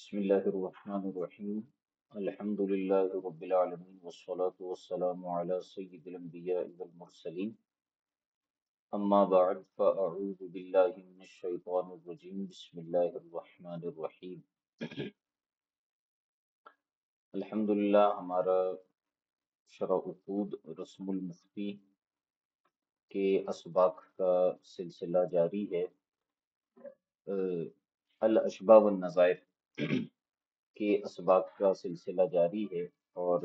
بسم الله الرحمن الرحيم. الحمد لله رب العالمين والصلاة والسلام على سيد الأنبياء والمرسلين. أما بعد فأعوذ بالله من الشيطان الرجيم. بسم الله الرحمن الرحيم. الحمدللہ ہمارا شرح عقود رسم المفتی کے اسباق کا سلسلہ جاری ہے۔ الاشباح والنظائر کے اسباق کا سلسلہ جاری ہے، اور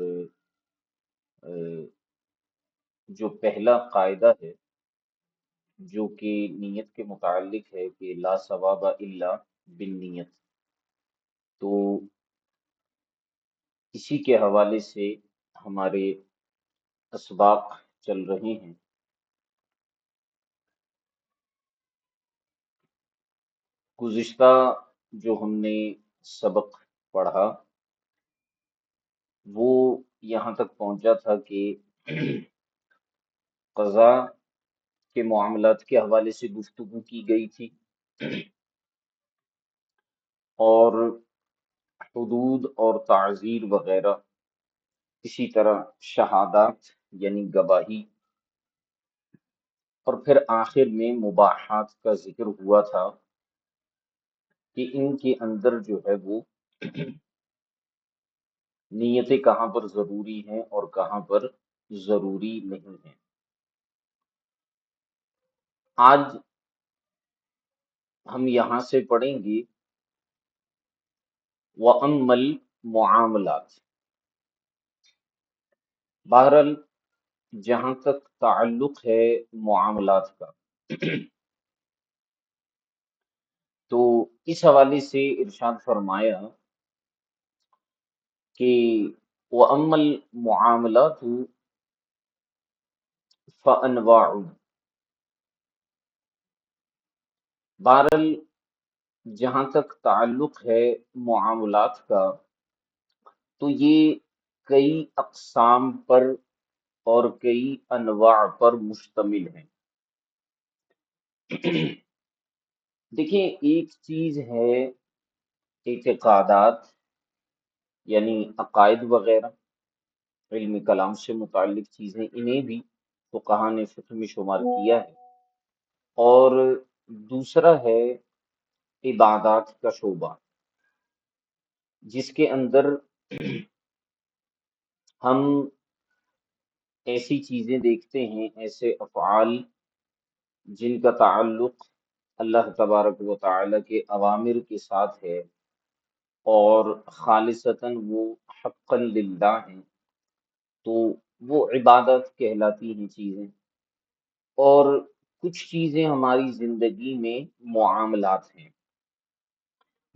جو پہلا قاعدہ ہے جو کہ نیت کے متعلق ہے کہ لا ثواب الا بالنیت، تو اسی کے حوالے سے ہمارے اسباق چل رہے ہیں۔ گزشتہ جو ہم نے سبق پڑھا وہ یہاں تک پہنچا تھا کہ قضا کے معاملات کے حوالے سے گفتگو کی گئی تھی، اور حدود اور تعزیر وغیرہ، اسی طرح شہادات یعنی گواہی، اور پھر آخر میں مباحات کا ذکر ہوا تھا کہ ان کے اندر جو ہے وہ نیتیں کہاں پر ضروری ہیں اور کہاں پر ضروری نہیں ہیں۔ آج ہم یہاں سے پڑھیں گے وَأَمَّا الْمُعَامَلَاتِ۔ بہرحال جہاں تک تعلق ہے معاملات کا، تو اس حوالے سے ارشاد فرمایا کہ وَأَمَّا الْمُعَامَلَاتُ فَأَنْوَاعٌ۔ بہرحال جہاں تک تعلق ہے معاملات کا، تو یہ کئی اقسام پر اور کئی انواع پر مشتمل ہیں۔ دیکھیں، ایک چیز ہے اعتقادات یعنی عقائد وغیرہ، علم کلام سے متعلق چیزیں، انہیں بھی فقہا نے فقہ میں شمار کیا ہے، اور دوسرا ہے عبادات کا شعبہ، جس کے اندر ہم ایسی چیزیں دیکھتے ہیں، ایسے افعال جن کا تعلق اللہ تبارک و تعالی کے اوامر کے ساتھ ہے اور خالصتاً وہ حقاً للہ ہیں، تو وہ عبادت کہلاتی ہیں چیزیں۔ اور کچھ چیزیں ہماری زندگی میں معاملات ہیں۔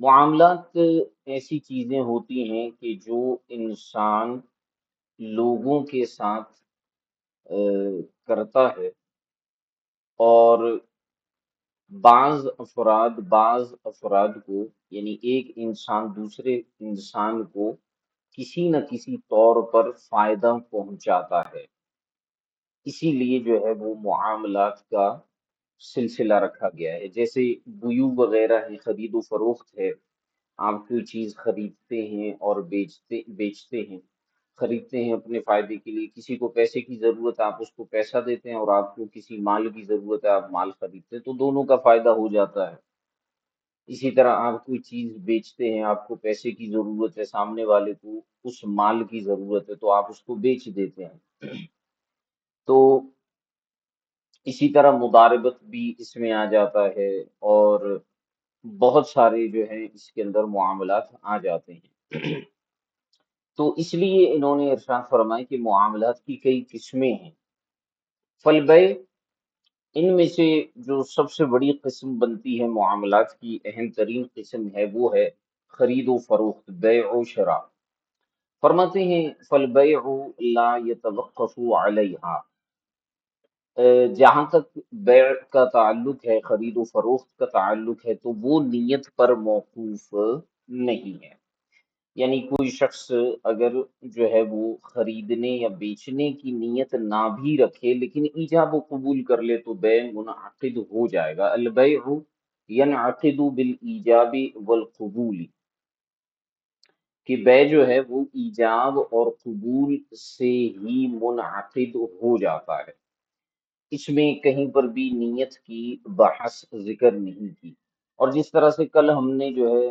معاملات ایسی چیزیں ہوتی ہیں کہ جو انسان لوگوں کے ساتھ کرتا ہے، اور بعض افراد کو، یعنی ایک انسان دوسرے انسان کو کسی نہ کسی طور پر فائدہ پہنچاتا ہے، اسی لیے جو ہے وہ معاملات کا سلسلہ رکھا گیا ہے۔ جیسے بیوع وغیرہ ہے، خرید و فروخت ہے، آپ کوئی چیز خریدتے ہیں اور بیچتے ہیں، خریدتے ہیں اپنے فائدے کے لیے، کسی کو پیسے کی ضرورت ہے آپ اس کو پیسہ دیتے ہیں، اور آپ کو کسی مال کی ضرورت ہے آپ مال خریدتے ہیں، تو دونوں کا فائدہ ہو جاتا ہے۔ اسی طرح آپ کوئی چیز بیچتے ہیں، آپ کو پیسے کی ضرورت ہے، سامنے والے کو اس مال کی ضرورت ہے، تو آپ اس کو بیچ دیتے ہیں۔ تو اسی طرح مضاربت بھی اس میں آ جاتا ہے، اور بہت سارے جو ہیں اس کے اندر معاملات آ جاتے ہیں۔ تو اس لیے انہوں نے ارشاد فرمایا کہ معاملات کی کئی قسمیں ہیں۔ فالبیع، ان میں سے جو سب سے بڑی قسم بنتی ہے معاملات کی، اہم ترین قسم ہے، وہ ہے خرید و فروخت، بیع و شراء۔ فرماتے ہیں فالبیع لا یتوقف علیہا، جہاں تک بیع کا تعلق ہے، خرید و فروخت کا تعلق ہے، تو وہ نیت پر موقوف نہیں ہے۔ یعنی کوئی شخص اگر جو ہے وہ خریدنے یا بیچنے کی نیت نہ بھی رکھے، لیکن ایجاب و قبول کر لے، تو بیع منعقد ہو جائے گا۔ البیع ینعقد بالایجاب والقبول، کہ بے جو ہے وہ ایجاب اور قبول سے ہی منعقد ہو جاتا ہے، اس میں کہیں پر بھی نیت کی بحث ذکر نہیں کی۔ اور جس طرح سے کل ہم نے جو ہے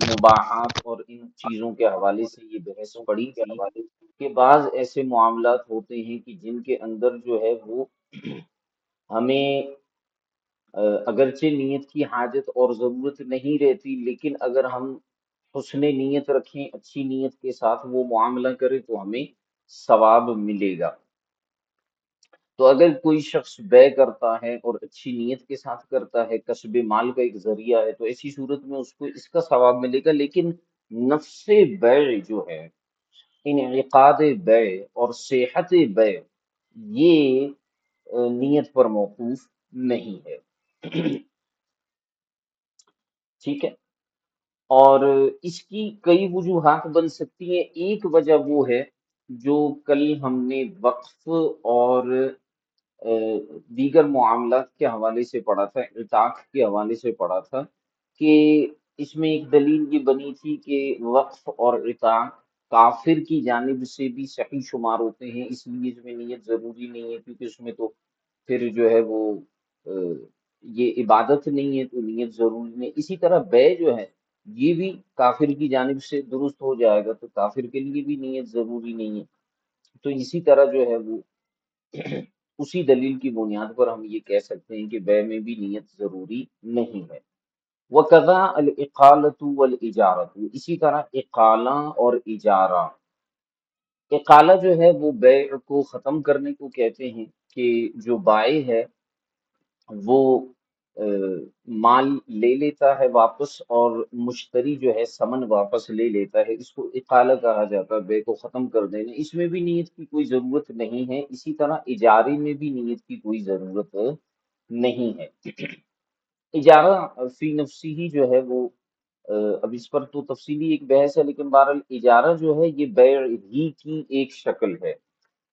مباحات اور ان چیزوں کے حوالے سے یہ بحث پڑھی تھی کہ بعض ایسے معاملات ہوتے ہیں کہ جن کے اندر جو ہے وہ ہمیں اگرچہ نیت کی حاجت اور ضرورت نہیں رہتی، لیکن اگر ہم حسن نیت رکھیں، اچھی نیت کے ساتھ وہ معاملہ کریں تو ہمیں ثواب ملے گا۔ تو اگر کوئی شخص بے کرتا ہے اور اچھی نیت کے ساتھ کرتا ہے، کسب مال کا ایک ذریعہ ہے، تو ایسی صورت میں اس کو اس کا ثواب ملے گا۔ لیکن نفس بے جو ہے، انعقاد بے اور صحت بے، یہ نیت پر موقوف نہیں ہے۔ ٹھیک ہے، اور اس کی کئی وجوہات بن سکتی ہیں۔ ایک وجہ وہ ہے جو کل ہم نے وقف اور دیگر معاملات کے حوالے سے پڑھا تھا، اطاق کے حوالے سے پڑھا تھا، کہ اس میں ایک دلیل یہ بنی تھی کہ وقف اور اطاق کافر کی جانب سے بھی صحیح شمار ہوتے ہیں، اس لیے اس میں نیت ضروری نہیں ہے، کیونکہ اس میں تو پھر جو ہے وہ یہ عبادت نہیں ہے تو نیت ضروری نہیں۔ اسی طرح بے جو ہے یہ بھی کافر کی جانب سے درست ہو جائے گا، تو کافر کے لیے بھی نیت ضروری نہیں ہے۔ تو اسی طرح جو ہے وہ اسی دلیل کی بنیاد پر ہم یہ کہہ سکتے ہیں کہ بے میں بھی نیت ضروری نہیں ہے۔ وَكَذَا الْإِقَالَةُ وَالْإِجَارَةُ، اسی طرح اقالہ اور اجارہ۔ اقالہ جو ہے وہ بیع کو ختم کرنے کو کہتے ہیں، کہ جو بائع ہے وہ مال لے لیتا ہے واپس، اور مشتری جو ہے سمن واپس لے لیتا ہے، اس کو اقالہ کہا جاتا ہے، بے کو ختم کر دینا۔ اس میں بھی نیت کی کوئی ضرورت نہیں ہے۔ اسی طرح اجارے میں بھی نیت کی کوئی ضرورت نہیں ہے۔ اجارہ فی نفسی ہی جو ہے وہ اب اس پر تو تفصیلی ایک بحث ہے، لیکن بہرحال اجارہ جو ہے یہ بیع ہی کی ایک شکل ہے،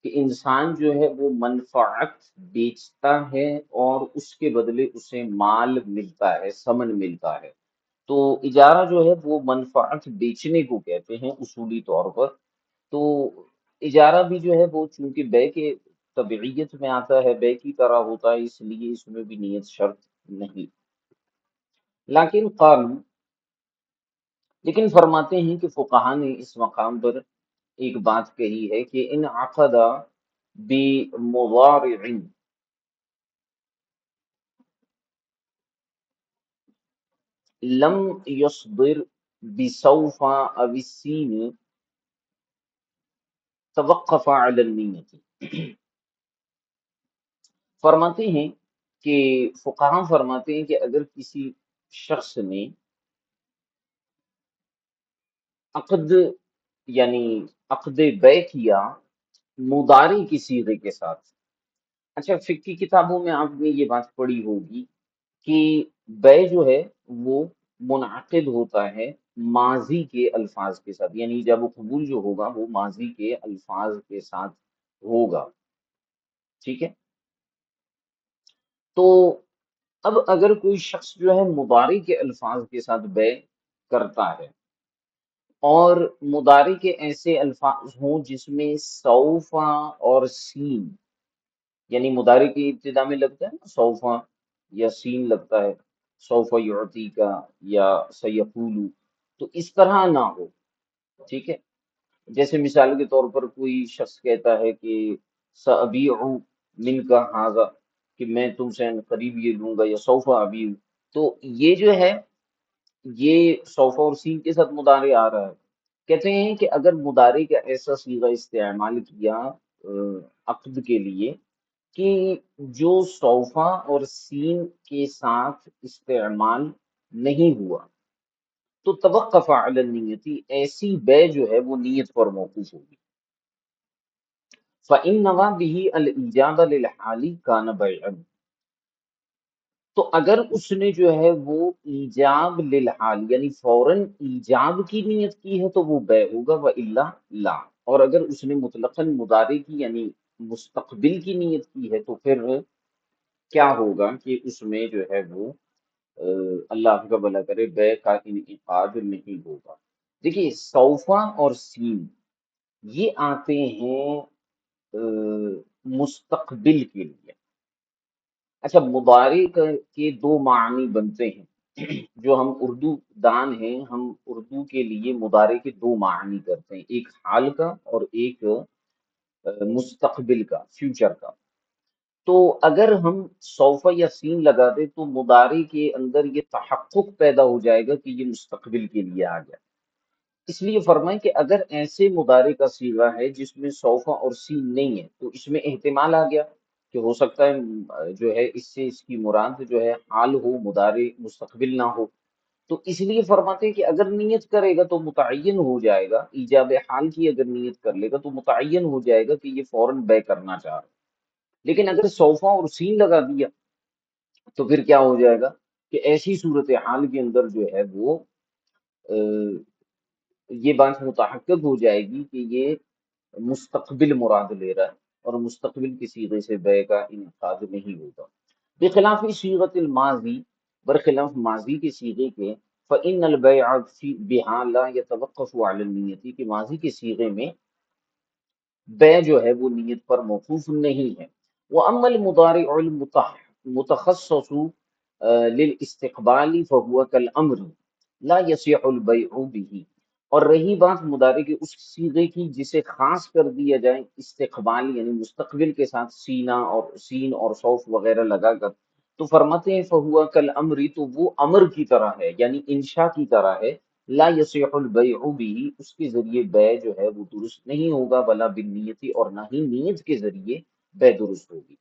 کہ انسان جو ہے وہ منفعت بیچتا ہے اور اس کے بدلے اسے مال ملتا ہے، ثمن ملتا ہے۔ تو اجارہ جو ہے وہ منفعت بیچنے کو کہتے ہیں اصولی طور پر۔ تو اجارہ بھی جو ہے وہ چونکہ بے کے تبعیت میں آتا ہے، بے کی طرح ہوتا ہے، اس لیے اس میں بھی نیت شرط نہیں۔ لیکن فرماتے ہیں کہ فقہا نے اس مقام پر ایک بات کہی ہے کہ ان عقد بمضارع لم يصدر بسوف او السین توقف علی النیت۔ فرماتے ہیں کہ فقہا فرماتے ہیں کہ اگر کسی شخص نے عقد یعنی عقد بے کیا مضارع کی صیغے کے ساتھ۔ اچھا، فقہ کی کتابوں میں آپ نے یہ بات پڑھی ہوگی کہ بے جو ہے وہ منعقد ہوتا ہے ماضی کے الفاظ کے ساتھ، یعنی جب قبول جو ہوگا وہ ماضی کے الفاظ کے ساتھ ہوگا۔ ٹھیک ہے، تو اب اگر کوئی شخص جو ہے مضارع کے الفاظ کے ساتھ بے کرتا ہے، اور مضارع کے ایسے الفاظ ہوں جس میں سوف اور سین، یعنی مضارع کی ابتدا میں لگتا ہے نا سوفا یا سین لگتا ہے، سوف یعطی کا یا سیقول، تو اس طرح نہ ہو۔ ٹھیک ہے، جیسے مثال کے طور پر کوئی شخص کہتا ہے کہ سأبیع من کا ہاذا، کہ میں تم سے قریب یہ لوں گا، یا سوف ابیع، تو یہ جو ہے یہ سوفا اور سین کے ساتھ مضارع آ رہا ہے۔ کہتے ہیں کہ اگر مضارع کا ایسا صیغہ استعمال کیا عقد کے لیے کہ جو صوفہ اور سین کے ساتھ استعمال نہیں ہوا، تو توقف علی النیتی، ایسی بے جو ہے وہ نیت پر موقوف ہوگی۔ فَإِن نَوَى بِهِ الْإِيجَابَ لِلْحَالِ كَانَ بَيْعًا، تو اگر اس نے جو ہے وہ ایجاب للحال یعنی فوراً ایجاب کی نیت کی ہے تو وہ بے ہوگا، وَإِلَّا لا، اور اگر اس نے مطلقاً مضارع کی یعنی مستقبل کی نیت کی ہے تو پھر کیا ہوگا کہ اس میں جو ہے وہ اللہ کا بھلا کرے بے کا انعقاد نہیں ہوگا۔ دیکھیے سوفا اور سین یہ آتے ہیں مستقبل کے لیے. اچھا مضارع کے دو معنی بنتے ہیں جو ہم اردو دان ہیں، ہم اردو کے لیے مضارع کے دو معنی کرتے ہیں، ایک حال کا اور ایک مستقبل کا، فیوچر کا. تو اگر ہم سوفا یا سین لگا دیں تو مضارع کے اندر یہ تحقق پیدا ہو جائے گا کہ یہ مستقبل کے لیے آ گیا. اس لیے فرمائیں کہ اگر ایسے مضارع کا صیغہ ہے جس میں سوفا اور سین نہیں ہے تو اس میں احتمال آ گیا کہ ہو سکتا ہے جو ہے اس سے اس کی مراد جو ہے حال ہو، مضارع مستقبل نہ ہو. تو اس لیے فرماتے ہیں کہ اگر نیت کرے گا تو متعین ہو جائے گا، ایجاب حال کی اگر نیت کر لے گا تو متعین ہو جائے گا کہ یہ فوراً بے کرنا چاہ رہا ہے. لیکن اگر سوفا اور سین لگا دیا تو پھر کیا ہو جائے گا کہ ایسی صورتحال کے اندر جو ہے وہ یہ بات متحقق ہو جائے گی کہ یہ مستقبل مراد لے رہا ہے اور مستقبل کی صیغے سے بے کا انعقاد نہیں ہوگا. بخلاف صیغۃ الماضی، برخلاف ماضی کے صیغے کے، فإن البيع بها لا يتوقف على النية، کہ ماضی کے صیغے میں بے جو ہے وہ نیت پر موقوف نہیں ہے. وأما المضارع المتخصص للاستقبال فهو كالأمر لا يصح البيع به. اور رہی بات مضارع کے اس صیغے کی جسے خاص کر دیا جائے استقبال یعنی مستقبل کے ساتھ سینا اور سین اور صوف وغیرہ لگا کر، تو فرماتے ہیں فہوا کالامر، تو وہ امر کی طرح ہے یعنی انشاء کی طرح ہے. لا یصح البیع به، اس کے ذریعے بے جو ہے وہ درست نہیں ہوگا، ولا بالنیتی، اور نہ ہی نیت کے ذریعے بے درست ہوگی.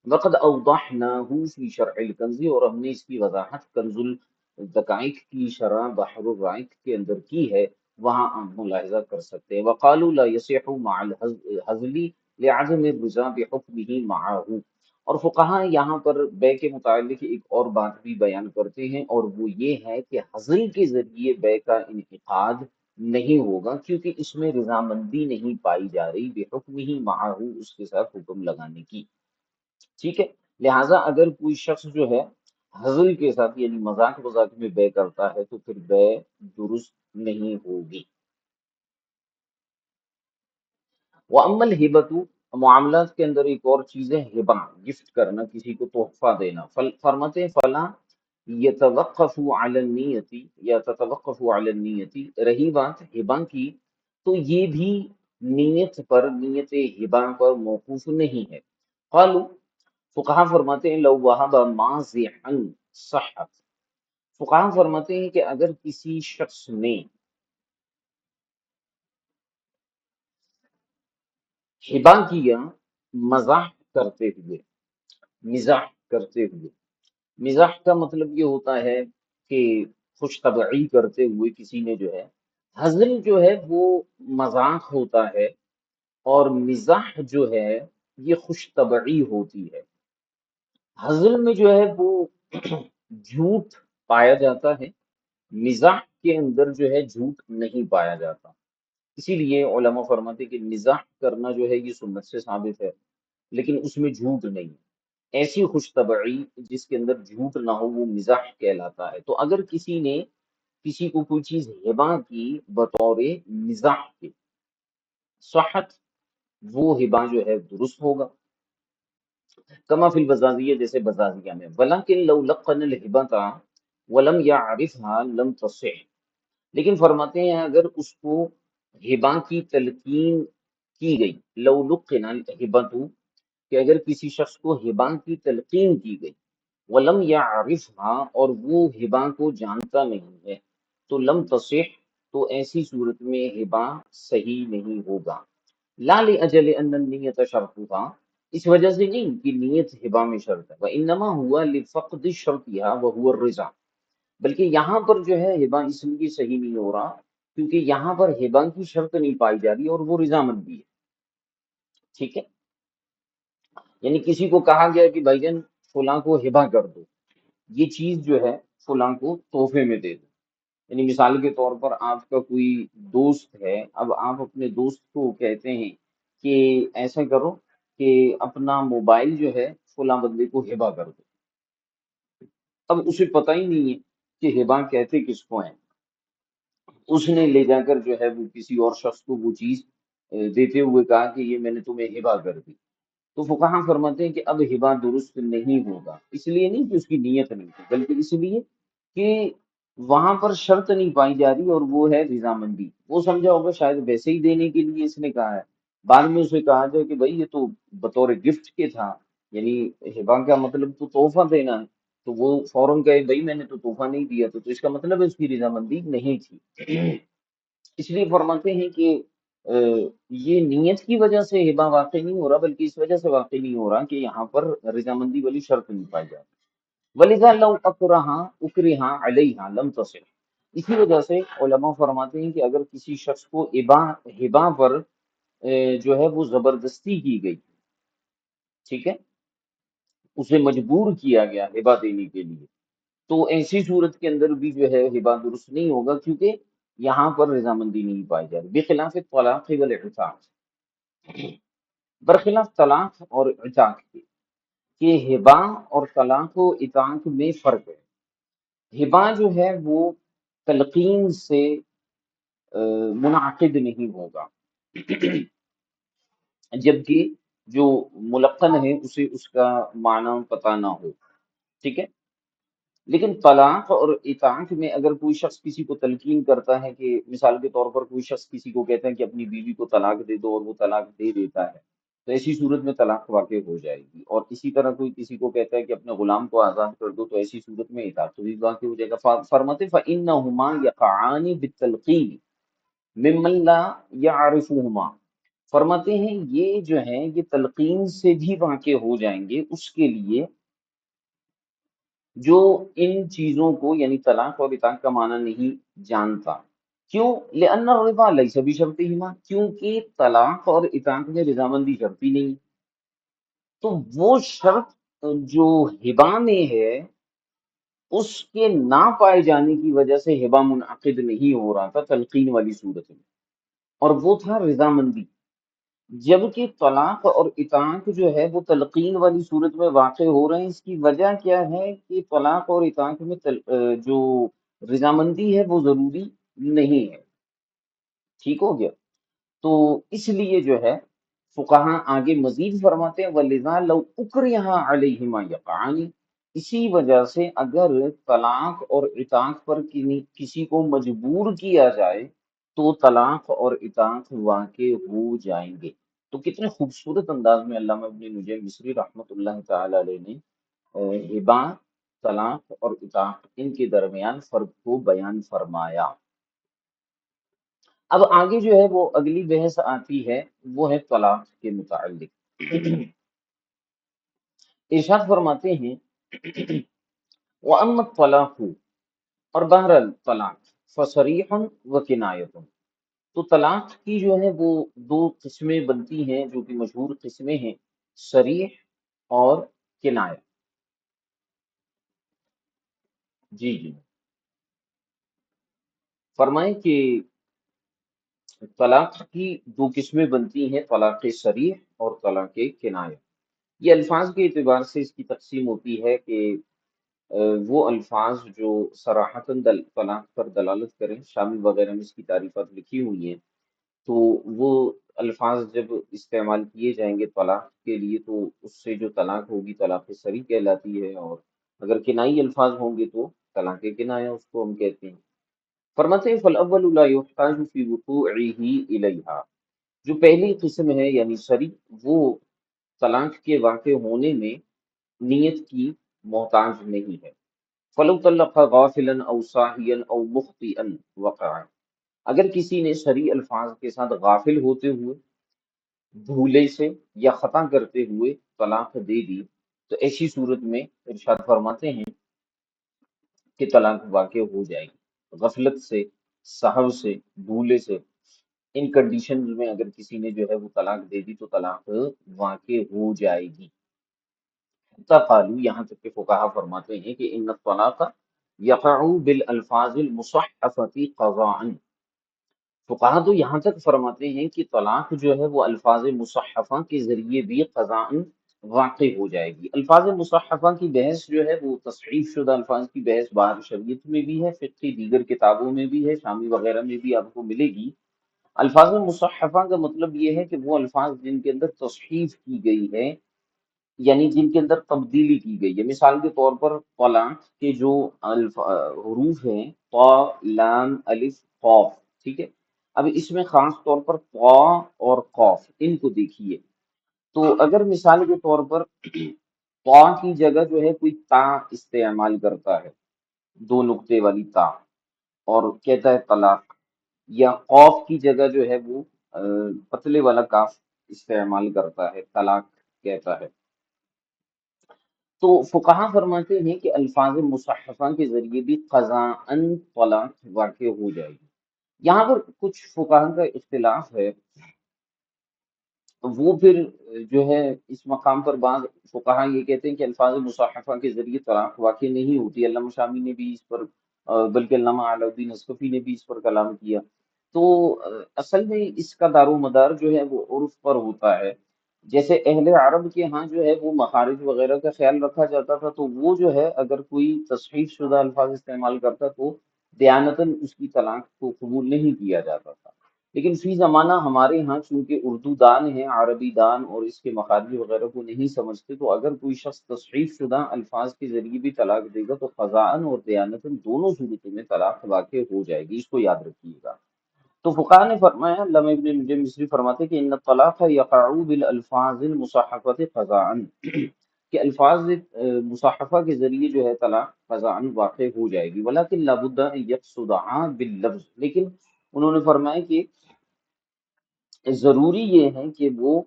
وقد اوضحناه فی شرح الکنز، اور ہم نے اس کی وضاحت کنز الدقائق کی شرح بحر الرائق کے اندر کی ہے، وہاں آپ ملاحظہ کر سکتے ہیں. وقالوا لا يصح مع الحزل لعدم الرضا بحکمه معه. اور فقہا یہاں پر بے کے متعلق ایک اور بات بھی بیان کرتے ہیں، اور وہ یہ ہے کہ حزل کے ذریعے بے کا انعقاد نہیں ہوگا کیونکہ اس میں رضامندی نہیں پائی جا رہی بحکمه معه، اس کے ساتھ حکم لگانے کی. ٹھیک ہے، لہٰذا اگر کوئی شخص جو ہے ہزل کے ساتھ یعنی مذاق وذاق میں بے کرتا ہے تو پھر بے درست نہیں ہوگی. وَأَمَّا الْهِبَةُ، معاملات کے اندر ایک اور چیز ہے ہبہ، گفٹ کرنا، کسی کو تحفہ دینا. فرماتے ہیں فلا یتوقف علی النیتی یا تتوقف علی النیتی، رہی بات ہبہ کی تو یہ بھی نیت پر، نیت ہبہ پر موقوف نہیں ہے. قالوا، فقہا فرماتے ہیں لو وہب مازحا صحت، فقہا فرماتے ہیں کہ اگر کسی شخص نے ہبا کیا مزاح کرتے ہوئے، مزاح کرتے ہوئے، مزاح کا مطلب یہ ہوتا ہے کہ خوش طبعی کرتے ہوئے کسی نے جو ہے، ہزل جو ہے وہ مذاق ہوتا ہے اور مزاح جو ہے یہ خوش طبعی ہوتی ہے. ہزل میں جو ہے وہ جھوٹ پایا جاتا ہے، مزاح کے اندر جو ہے جھوٹ نہیں پایا جاتا. اسی لیے علماء فرماتے ہیں کہ مزاح کرنا جو ہے یہ سنت سے ثابت ہے لیکن اس میں جھوٹ نہیں. ایسی خوش طبعی جس کے اندر جھوٹ نہ ہو وہ مزاح کہلاتا ہے. تو اگر کسی نے کسی کو کوئی چیز ہبا کی بطور مزاح کے، صحت، وہ ہبا جو ہے درست ہوگا. کما فی البزازیہ، جیسے بزازیہ میں، ولیکن لو لقن الہبۃ ولم یعرفها لم تصح، لیکن فرماتے ہیں اگر اس کو ہبا کی تلقین کی گئی، لو لقن الہبۃ، کہ اگر کسی شخص کو ہبا کی تلقین کی گئی، ولم یعرفها، اور وہ ہبا کو جانتا نہیں ہے، تو لم تصح، تو ایسی صورت میں ہبا صحیح نہیں ہوگا. لا لأجل ان النیت شرطها، اس وجہ سے نہیں کہ نیت ہبا میں شرط ہے، وانما ہوا لفقد شرطها وهو الرضا، بلکہ یہاں پر جو ہے ہبا اس لیے صحیح نہیں ہو رہا کیونکہ یہاں پر ہبا کی شرط نہیں پائی جا رہی اور وہ رضامندی ہے. ٹھیک ہے، یعنی کسی کو کہا گیا کہ بھائی جان فلاں کو ہبا کر دو، یہ چیز جو ہے فلاں کو تحفے میں دے دو. یعنی مثال کے طور پر آپ کا کوئی دوست ہے، اب آپ اپنے دوست کو کہتے ہیں کہ ایسا کرو کہ اپنا موبائل جو ہے فلاں بندے کو ہبا کر دو. اب اسے پتہ ہی نہیں ہے کہ ہبا کہتے کس کو ہیں. اس نے لے جا کر جو ہے وہ کسی اور شخص کو وہ چیز دیتے ہوئے کہا کہ یہ میں نے تمہیں ہبا کر دی، تو فقہا فرماتے ہیں کہ اب ہبا درست نہیں ہوگا، اس لیے نہیں کہ اس کی نیت نہیں تھی، بلکہ اس لیے کہ وہاں پر شرط نہیں پائی جا رہی، اور وہ ہے رضامندی۔ وہ سمجھا ہوگا شاید ویسے ہی دینے کے لیے اس نے کہا ہے، بعد میں اسے کہا جائے کہ بھائی یہ تو بطور گفٹ کے تھا، یعنی ہبا کا مطلب تو تحفہ دینا ہے، تو وہ فوراً کہے بھائی میں نے تو تحفہ نہیں دیا، تو اس کا مطلب ہے اس کی رضامندی نہیں تھی۔ اس لیے فرماتے ہیں کہ یہ نیت کی وجہ سے ہبا واقع نہیں ہو رہا، بلکہ اس وجہ سے واقع نہیں ہو رہا کہ یہاں پر رضامندی والی شرط نہیں پائی جاتی۔ وَلِذَا لَوْ أُكْرِهَا عَلَيْهَا لَمْ تَصِحْ، اسی وجہ سے علماء فرماتے ہیں کہ اگر کسی شخص کو ہبا پر جو ہے وہ زبردستی کی گئی، ٹھیک ہے، اسے مجبور کیا گیا ہبا دینے کے لیے، تو ایسی صورت کے اندر بھی جو ہے ہبا درست نہیں ہوگا، کیونکہ یہاں پر رضامندی نہیں پائی جا رہی، بخلاف طلاق والاعتاق، برخلاف طلاق اور عتاق کے، کہ ہبا اور طلاق و عتاق میں فرق ہے۔ ہبا جو ہے وہ تلقین سے منعقد نہیں ہوگا، جبکہ جو ملقن ہے اسے اس کا معنی پتہ نہ ہو، ٹھیک ہے۔ لیکن طلاق اور عتاق میں اگر کوئی شخص کسی کو تلقین کرتا ہے، کہ مثال کے طور پر کوئی شخص کسی کو کہتا ہے کہ اپنی بیوی کو طلاق دے دو، اور وہ طلاق دے دیتا ہے، تو ایسی صورت میں طلاق واقع ہو جائے گی۔ اور اسی طرح کوئی کسی کو کہتا ہے کہ اپنے غلام کو آزاد کر دو، تو ایسی صورت میں عتاق بھی واقع ہو جائے گا۔ فرماتے فَإِنَّهُمَا يَقَعَانِ بِالتَّلْقِينِ ممن لا يعرفهما، فرماتے ہیں یہ جو ہیں یہ تلقین سے بھی واقع ہو جائیں گے اس کے لیے جو ان چیزوں کو، یعنی طلاق اور عتاق کا معنی نہیں جانتا۔ کیوں؟ لأن الرضا ليس بشرطهما، کیونکہ طلاق اور عتاق میں رضامندی شرطی نہیں، تو وہ شرط جو ہبا میں ہے اس کے نہ پائے جانے کی وجہ سے ہبا منعقد نہیں ہو رہا تھا تلقین والی صورت میں، اور وہ تھا رضامندی۔ جبکہ طلاق اور عتاق جو ہے وہ تلقین والی صورت میں واقع ہو رہے ہیں، اس کی وجہ کیا ہے کہ طلاق اور عتاق میں جو رضامندی ہے وہ ضروری نہیں ہے، ٹھیک ہو گیا۔ تو اس لیے جو ہے فقہاء آگے مزید فرماتے ہیں وَلِذَا لَوْ أُكْرِهَا عَلَيْهِمَا يَقَعَانِ، اسی وجہ سے اگر طلاق اور عتاق پر کسی کو مجبور کیا جائے تو طلاق اور عتاق واقع ہو جائیں گے۔ تو کتنے خوبصورت انداز میں علامہ ابن نجیم مصری رحمۃ اللہ تعالی علیہ نے ہبا، طلاق اور عتاق ان کے درمیان فرق کو بیان فرمایا۔ اب آگے جو ہے وہ اگلی بحث آتی ہے، وہ ہے طلاق کے متعلق۔ ارشاد فرماتے ہیں وَأَمَّا الطَّلَاقُ، اور بہرحال طلاق، فصریح و کنایت، تو طلاق کی جو ہے وہ دو قسمیں بنتی ہیں جو کہ مشہور قسمیں ہیں، صریح اور کنایہ۔ جی جی، فرمائیں کہ طلاق کی دو قسمیں بنتی ہیں، طلاق صریح اور طلاق کنایہ۔ یہ الفاظ کے اعتبار سے اس کی تقسیم ہوتی ہے کہ وہ الفاظ جو صراحتاً طلاق پر دلالت کریں، شامل وغیرہ میں اس کی تعریفات لکھی ہوئی ہیں، تو وہ الفاظ جب استعمال کیے جائیں گے طلاق کے لیے تو اس سے جو طلاق ہوگی طلاق صریح کہلاتی ہے، اور اگر کنائی الفاظ ہوں گے تو طلاق کنایہ اس کو ہم کہتے ہیں۔ فرماتے ہیں فَالْأَوَّلُ لَا يُحْتَاجُ فِي وُقُوعِهِ إِلَيْهَا، جو پہلی قسم ہے یعنی صریح، وہ طلاق کے واقع ہونے میں نیت کی محتاج نہیں ہے۔ فَلَوْ طَلَّقَ غَافِلًا أَوْ سَاهِيًا أَوْ مُخْطِئًا وَقَعَ، اگر کسی نے صریح الفاظ کے ساتھ غافل ہوتے ہوئے، بھولے سے یا خطا کرتے ہوئے طلاق دے دی، تو ایسی صورت میں ارشاد فرماتے ہیں کہ طلاق واقع ہو جائے گی۔ غفلت سے، سہو سے، بھولے سے، ان کنڈیشنز میں اگر کسی نے جو ہے وہ طلاق دے دی تو طلاق واقع ہو جائے گی۔ حتی قالوا، یہاں تک کہ فقہا فرماتے ہیں کہ ان الطلاق یقع بالالفاظ المصحفۃ قضاء، فقہا تو یہاں تک فرماتے ہیں کہ طلاق جو ہے وہ الفاظ مصحفہ کے ذریعے بھی قضاء واقع ہو جائے گی۔ الفاظ مصحفہ کی بحث جو ہے وہ تصحیف شدہ الفاظ کی بحث باہر شریعت میں بھی ہے، فقہی دیگر کتابوں میں بھی ہے، شامی وغیرہ میں بھی آپ کو ملے گی۔ الفاظ مصحفہ کا مطلب یہ ہے کہ وہ الفاظ جن کے اندر تصحیف کی گئی ہے، یعنی جن کے اندر تبدیلی کی گئی ہے۔ مثال کے طور پر طلاق کے جو حروف ہیں، طا، لام، الف، قاف، ٹھیک ہے، اب اس میں خاص طور پر طا اور قاف، ان کو دیکھیے تو اگر مثال کے طور پر طا کی جگہ جو ہے کوئی تا استعمال کرتا ہے، دو نقطے والی تا، اور کہتا ہے طلاق، یا قوف کی جگہ جو ہے وہ پتلے والا کاف استعمال کرتا ہے، طلاق کہتا ہے، تو فقہا فرماتے ہیں کہ الفاظ مصحفہ کے ذریعے بھی قضاءً طلاق واقع ہو جائے گی۔ یہاں پر کچھ فقہا کا اختلاف ہے، وہ پھر جو ہے اس مقام پر بعض فقہا یہ کہتے ہیں کہ الفاظ مصحفہ کے ذریعے طلاق واقع نہیں ہوتی۔ علامہ شامی نے بھی اس پر بلکہ علامہ علاء الدین اسقفی نے بھی اس پر کلام کیا۔ تو اصل میں اس کا دار و مدار جو ہے وہ عرف پر ہوتا ہے۔ جیسے اہل عرب کے ہاں جو ہے وہ مخارج وغیرہ کا خیال رکھا جاتا تھا، تو وہ جو ہے اگر کوئی تصحیف شدہ الفاظ استعمال کرتا تو دیانتاً اس کی طلاق کو قبول نہیں کیا جاتا تھا۔ لیکن فی زمانہ ہمارے ہاں چونکہ اردو دان ہیں، عربی دان، اور اس کے مخارج وغیرہ کو نہیں سمجھتے، تو اگر کوئی شخص تصحیف شدہ الفاظ کے ذریعے بھی طلاق دے گا تو قضاءً اور دیانتاً دونوں صورتوں میں طلاق واقع ہو جائے گی، اس کو یاد رکھیے گا۔ تو فقہا نے فرمایا، علامہ ابن نجم مصری فرماتے کہ ان الطلاق یقع بالالفاظ المصحفۃ قضاءً، کہ الفاظ مصحفہ کے ذریعے جو ہے طلاق قضاءً واقع ہو جائے گی، ولکن لابد ان یقصدہا باللفظ، لیکن انہوں نے فرمایا کہ ضروری یہ ہے کہ وہ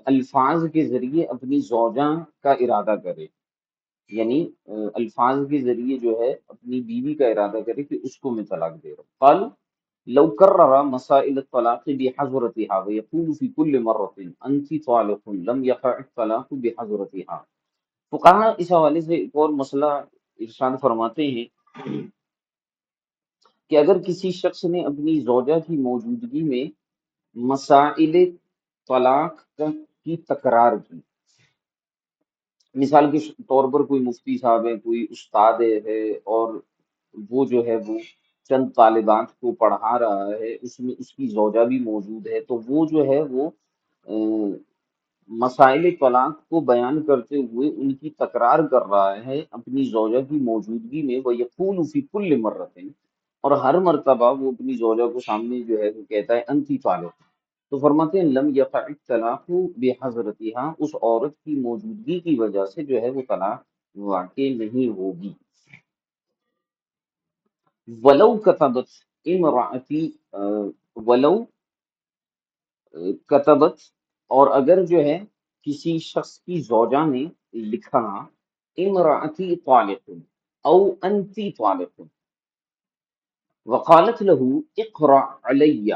الفاظ کے ذریعے اپنی زوجہ کا ارادہ کرے، یعنی الفاظ کے ذریعے جو ہے اپنی بیوی کا ارادہ کرے کہ اس کو میں طلاق دے رہا ہوں۔ قال لو کرر مسائل الطلاق بحضرتها ويقول في كل مرة انت طالق لم يقع الطلاق بحضرتها۔ فقہا اس حوالے سے ایک اور مسئلہ ارشاد فرماتے ہیں کہ اگر کسی شخص نے اپنی زوجہ کی موجودگی میں مسائل طلاق کی تکرار کی، مثال کے طور پر کوئی مفتی صاحب ہے، کوئی استاد ہے، اور وہ جو ہے وہ چند طالبات کو پڑھا رہا ہے، اس میں اس کی زوجہ بھی موجود ہے، تو وہ جو ہے وہ مسائل طلاق کو بیان کرتے ہوئے ان کی تکرار کر رہا ہے اپنی زوجہ کی موجودگی میں، وہ یقول فی کل مرتين، اور ہر مرتبہ وہ اپنی زوجہ کو سامنے جو ہے وہ کہتا ہے انتی طالق، تو فرماتے ہیں لم یقع الطلاق بحضرتها، اس عورت کی موجودگی کی وجہ سے جو ہے وہ طلاق واقع نہیں ہوگی۔ ولو کتبت امراتی، ولو کتبت، اور اگر جو ہے کسی شخص کی زوجہ نے لکھا امراتی طالق او انتی طالق وقالت له اقرأ علی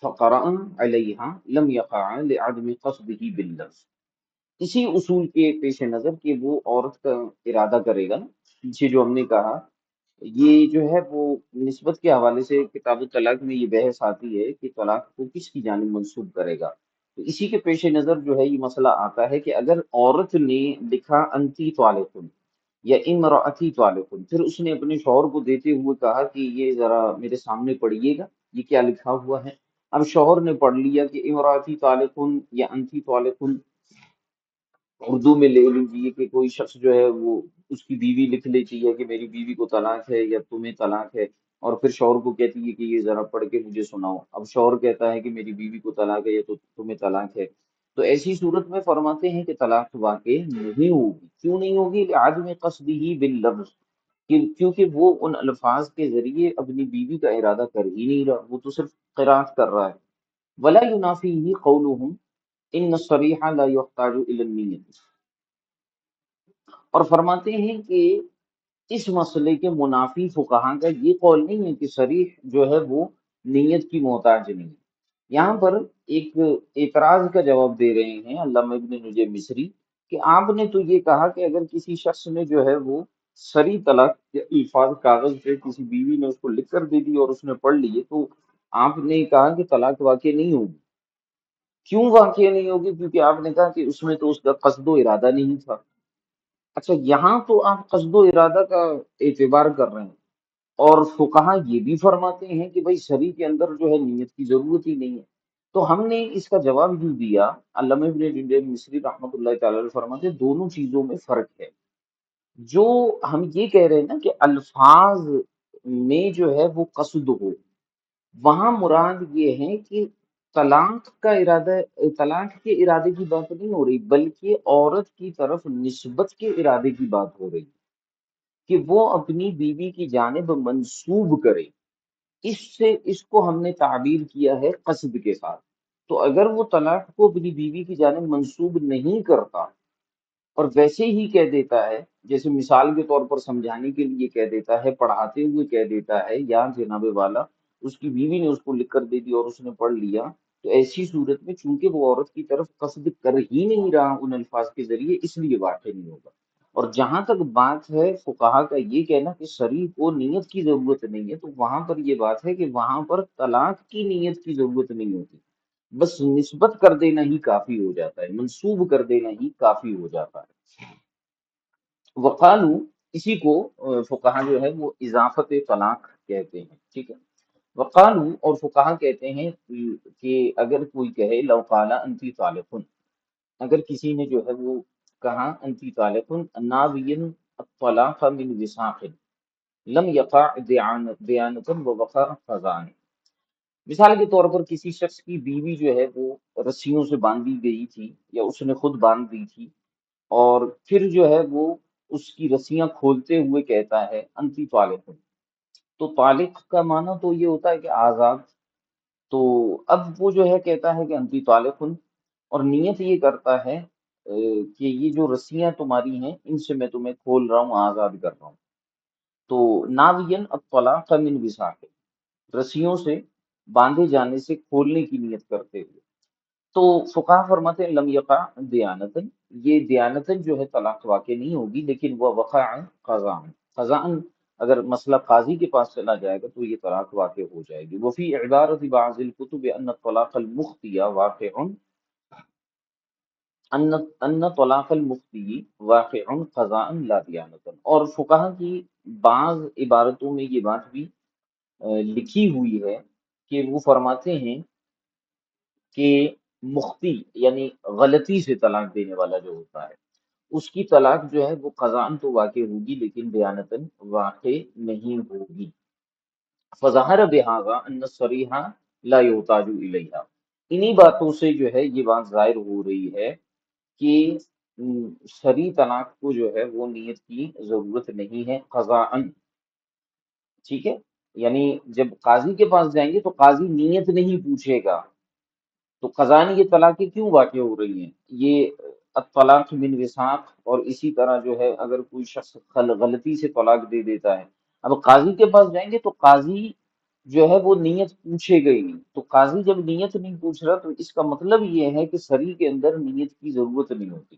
فقرأ علیہا لم یقع لعدم قصده باللفظ، اسی اصول کے پیش نظر کہ وہ عورت کا ارادہ کرے گا، پیچھے جو ہم نے کہا یہ جو ہے وہ نسبت کے حوالے سے کتاب الطلاق میں یہ بحث آتی ہے کہ طلاق کو کس کی جانب منسوب کرے گا، تو اسی کے پیش نظر جو ہے یہ مسئلہ آتا ہے کہ اگر عورت نے لکھا انتی طالق یا امراتی طالق، پھر اس نے اپنے شوہر کو دیتے ہوئے کہا کہ یہ ذرا میرے سامنے پڑھیے گا یہ کیا لکھا ہوا ہے، اب شوہر نے پڑھ لیا کہ امراتی طالق یا انتی طالق، اردو میں لے لیجیے کہ کوئی شخص جو ہے وہ اس کی بیوی لکھ لیتی ہے کہ میری بیوی کو طلاق ہے یا تمہیں طلاق ہے، اور پھر شوہر کو کہتی ہے کہ یہ ذرا پڑھ کے مجھے سناؤ، اب شوہر کہتا ہے کہ میری بیوی کو طلاق ہے یا تو تمہیں طلاق ہے، تو ایسی صورت میں فرماتے ہیں کہ طلاق واقع نہیں ہوگی۔ کیوں نہیں ہوگی؟ لعدم قصدہ باللفظ، کیونکہ وہ ان الفاظ کے ذریعے اپنی بیوی کا ارادہ کر ہی نہیں رہا، وہ تو صرف قرات کر رہا ہے۔ ولا ينافيه قولهم ان الصریح لا يحتاج الى النیت، اور فرماتے ہیں کہ اس مسئلے کے منافی فقہا کا یہ قول نہیں ہے کہ صریح جو ہے وہ نیت کی محتاج نہیں ہے۔ یہاں پر ایک اعتراض کا جواب دے رہے ہیں علامہ ابن نجم مصری کہ آپ نے تو یہ کہا کہ اگر کسی شخص نے جو ہے وہ سری طلاق کے الفاظ کاغذ پہ کسی بیوی نے اس کو لکھ کر دے دی اور اس نے پڑھ لیے، تو آپ نے کہا کہ طلاق واقع نہیں ہوگی، کیوں واقع نہیں ہوگی؟ کیونکہ آپ نے کہا کہ اس میں تو اس کا قصد و ارادہ نہیں تھا۔ اچھا، یہاں تو آپ قصد و ارادہ کا اعتبار کر رہے ہیں، اور فقہا یہ بھی فرماتے ہیں کہ بھائی شرع کے اندر جو ہے نیت کی ضرورت ہی نہیں ہے۔ تو ہم نے اس کا جواب یوں دیا، علامہ ابن ڈنڈین مصری رحمۃ اللہ تعالی علیہ فرماتے ہیں دونوں چیزوں میں فرق ہے۔ جو ہم یہ کہہ رہے ہیں نا کہ الفاظ میں جو ہے وہ قصد ہو، وہاں مراد یہ ہے کہ طلاق کا ارادہ، طلاق کے ارادے کی بات نہیں ہو رہی، بلکہ عورت کی طرف نسبت کے ارادے کی بات ہو رہی کہ وہ اپنی بیوی کی جانب منسوب کرے۔ اس کو ہم نے تعبیر کیا ہے قصد کے ساتھ۔ تو اگر وہ طلاق کو اپنی بیوی کی جانب منسوب نہیں کرتا اور ویسے ہی کہہ دیتا ہے، جیسے مثال کے طور پر سمجھانے کے لیے کہہ دیتا ہے، پڑھاتے ہوئے کہہ دیتا ہے، یا جناب والا اس کی بیوی نے اس کو لکھ کر دے دیا اور اس نے پڑھ لیا، تو ایسی صورت میں چونکہ وہ عورت کی طرف قصد کر ہی نہیں رہا ان الفاظ کے ذریعے، اس لیے واقع نہیں ہوگا۔ اور جہاں تک بات ہے فقہا کا یہ کہنا کہ شرع کو نیت کی ضرورت نہیں ہے، تو وہاں پر یہ بات ہے کہ وہاں پر طلاق کی نیت کی ضرورت نہیں ہوتی، بس نسبت کر دینا ہی کافی ہو جاتا ہے، منسوب کر دینا ہی کافی ہو جاتا ہے۔ وقالو، اسی کو فقہا جو ہے وہ اضافت طلاق کہتے ہیں، ٹھیک ہے۔ وقالو، اور فقہا کہتے ہیں کہ اگر کوئی کہے لو قال انتی طالق، اگر کسی نے جو ہے وہ کہا انتی طالق ناویا الطلاق من وساق لم یقع دیانتا ووقع قضاء، مثال کے طور پر کسی شخص کی بیوی جو ہے وہ رسیوں سے باندھی گئی تھی یا اس نے خود باندھ دی تھی، اور پھر جو ہے وہ اس کی رسیاں کھولتے ہوئے کہتا ہے انتی طالق، تو طالق کا معنی تو یہ ہوتا ہے کہ آزاد۔ تو اب وہ جو ہے کہتا ہے کہ انتی طالق، اور نیت یہ کرتا ہے کہ یہ جو رسیاں تمہاری ہیں ان سے میں تمہیں کھول رہا ہوں، آزاد کر رہا ہوں۔ تو ناوین الطلاق من وثاق، رسیوں سے باندھے جانے سے کھولنے کی نیت کرتے ہوئے۔ تو فقہ فرماتے ہیں لم یقع دیانتن، یہ دیانتن جو ہے طلاق واقع نہیں ہوگی، لیکن وہ وقع قضاء، قضاء اگر مسئلہ قاضی کے پاس چلا جائے گا تو یہ طلاق واقع ہو جائے گی۔ وفی عبارت بعض الکتب ان الطلاق المختی واقع، ان طلاق المختی واقع قضاء لا دیانتن، اور فقہ کی بعض عبارتوں میں یہ بات بھی لکھی ہوئی ہے کہ وہ فرماتے ہیں کہ مختی یعنی غلطی سے طلاق دینے والا جو ہوتا ہے، اس کی طلاق جو ہے وہ قضاءً تو واقع ہوگی لیکن دیانتاً واقع نہیں ہوگی۔ فظاہر بہذا ان الصریح لا یحتاج الیہا، انہی باتوں سے جو ہے یہ بات ظاہر ہو رہی ہے کہ شرعی طلاق کو جو ہے وہ نیت کی ضرورت نہیں ہے قضاءً، ٹھیک ہے۔ یعنی جب قاضی کے پاس جائیں گے تو قاضی نیت نہیں پوچھے گا، تو خزانے یہ طلاقیں کیوں واقع ہو رہی ہیں؟ یہ الطلاق من وثاق، اور اسی طرح جو ہے اگر کوئی شخص غلطی سے طلاق دے دیتا ہے، اب قاضی کے پاس جائیں گے تو قاضی جو ہے وہ نیت پوچھے گا ہی نہیں، تو قاضی جب نیت نہیں پوچھ رہا تو اس کا مطلب یہ ہے کہ شرع کے اندر نیت کی ضرورت نہیں ہوتی،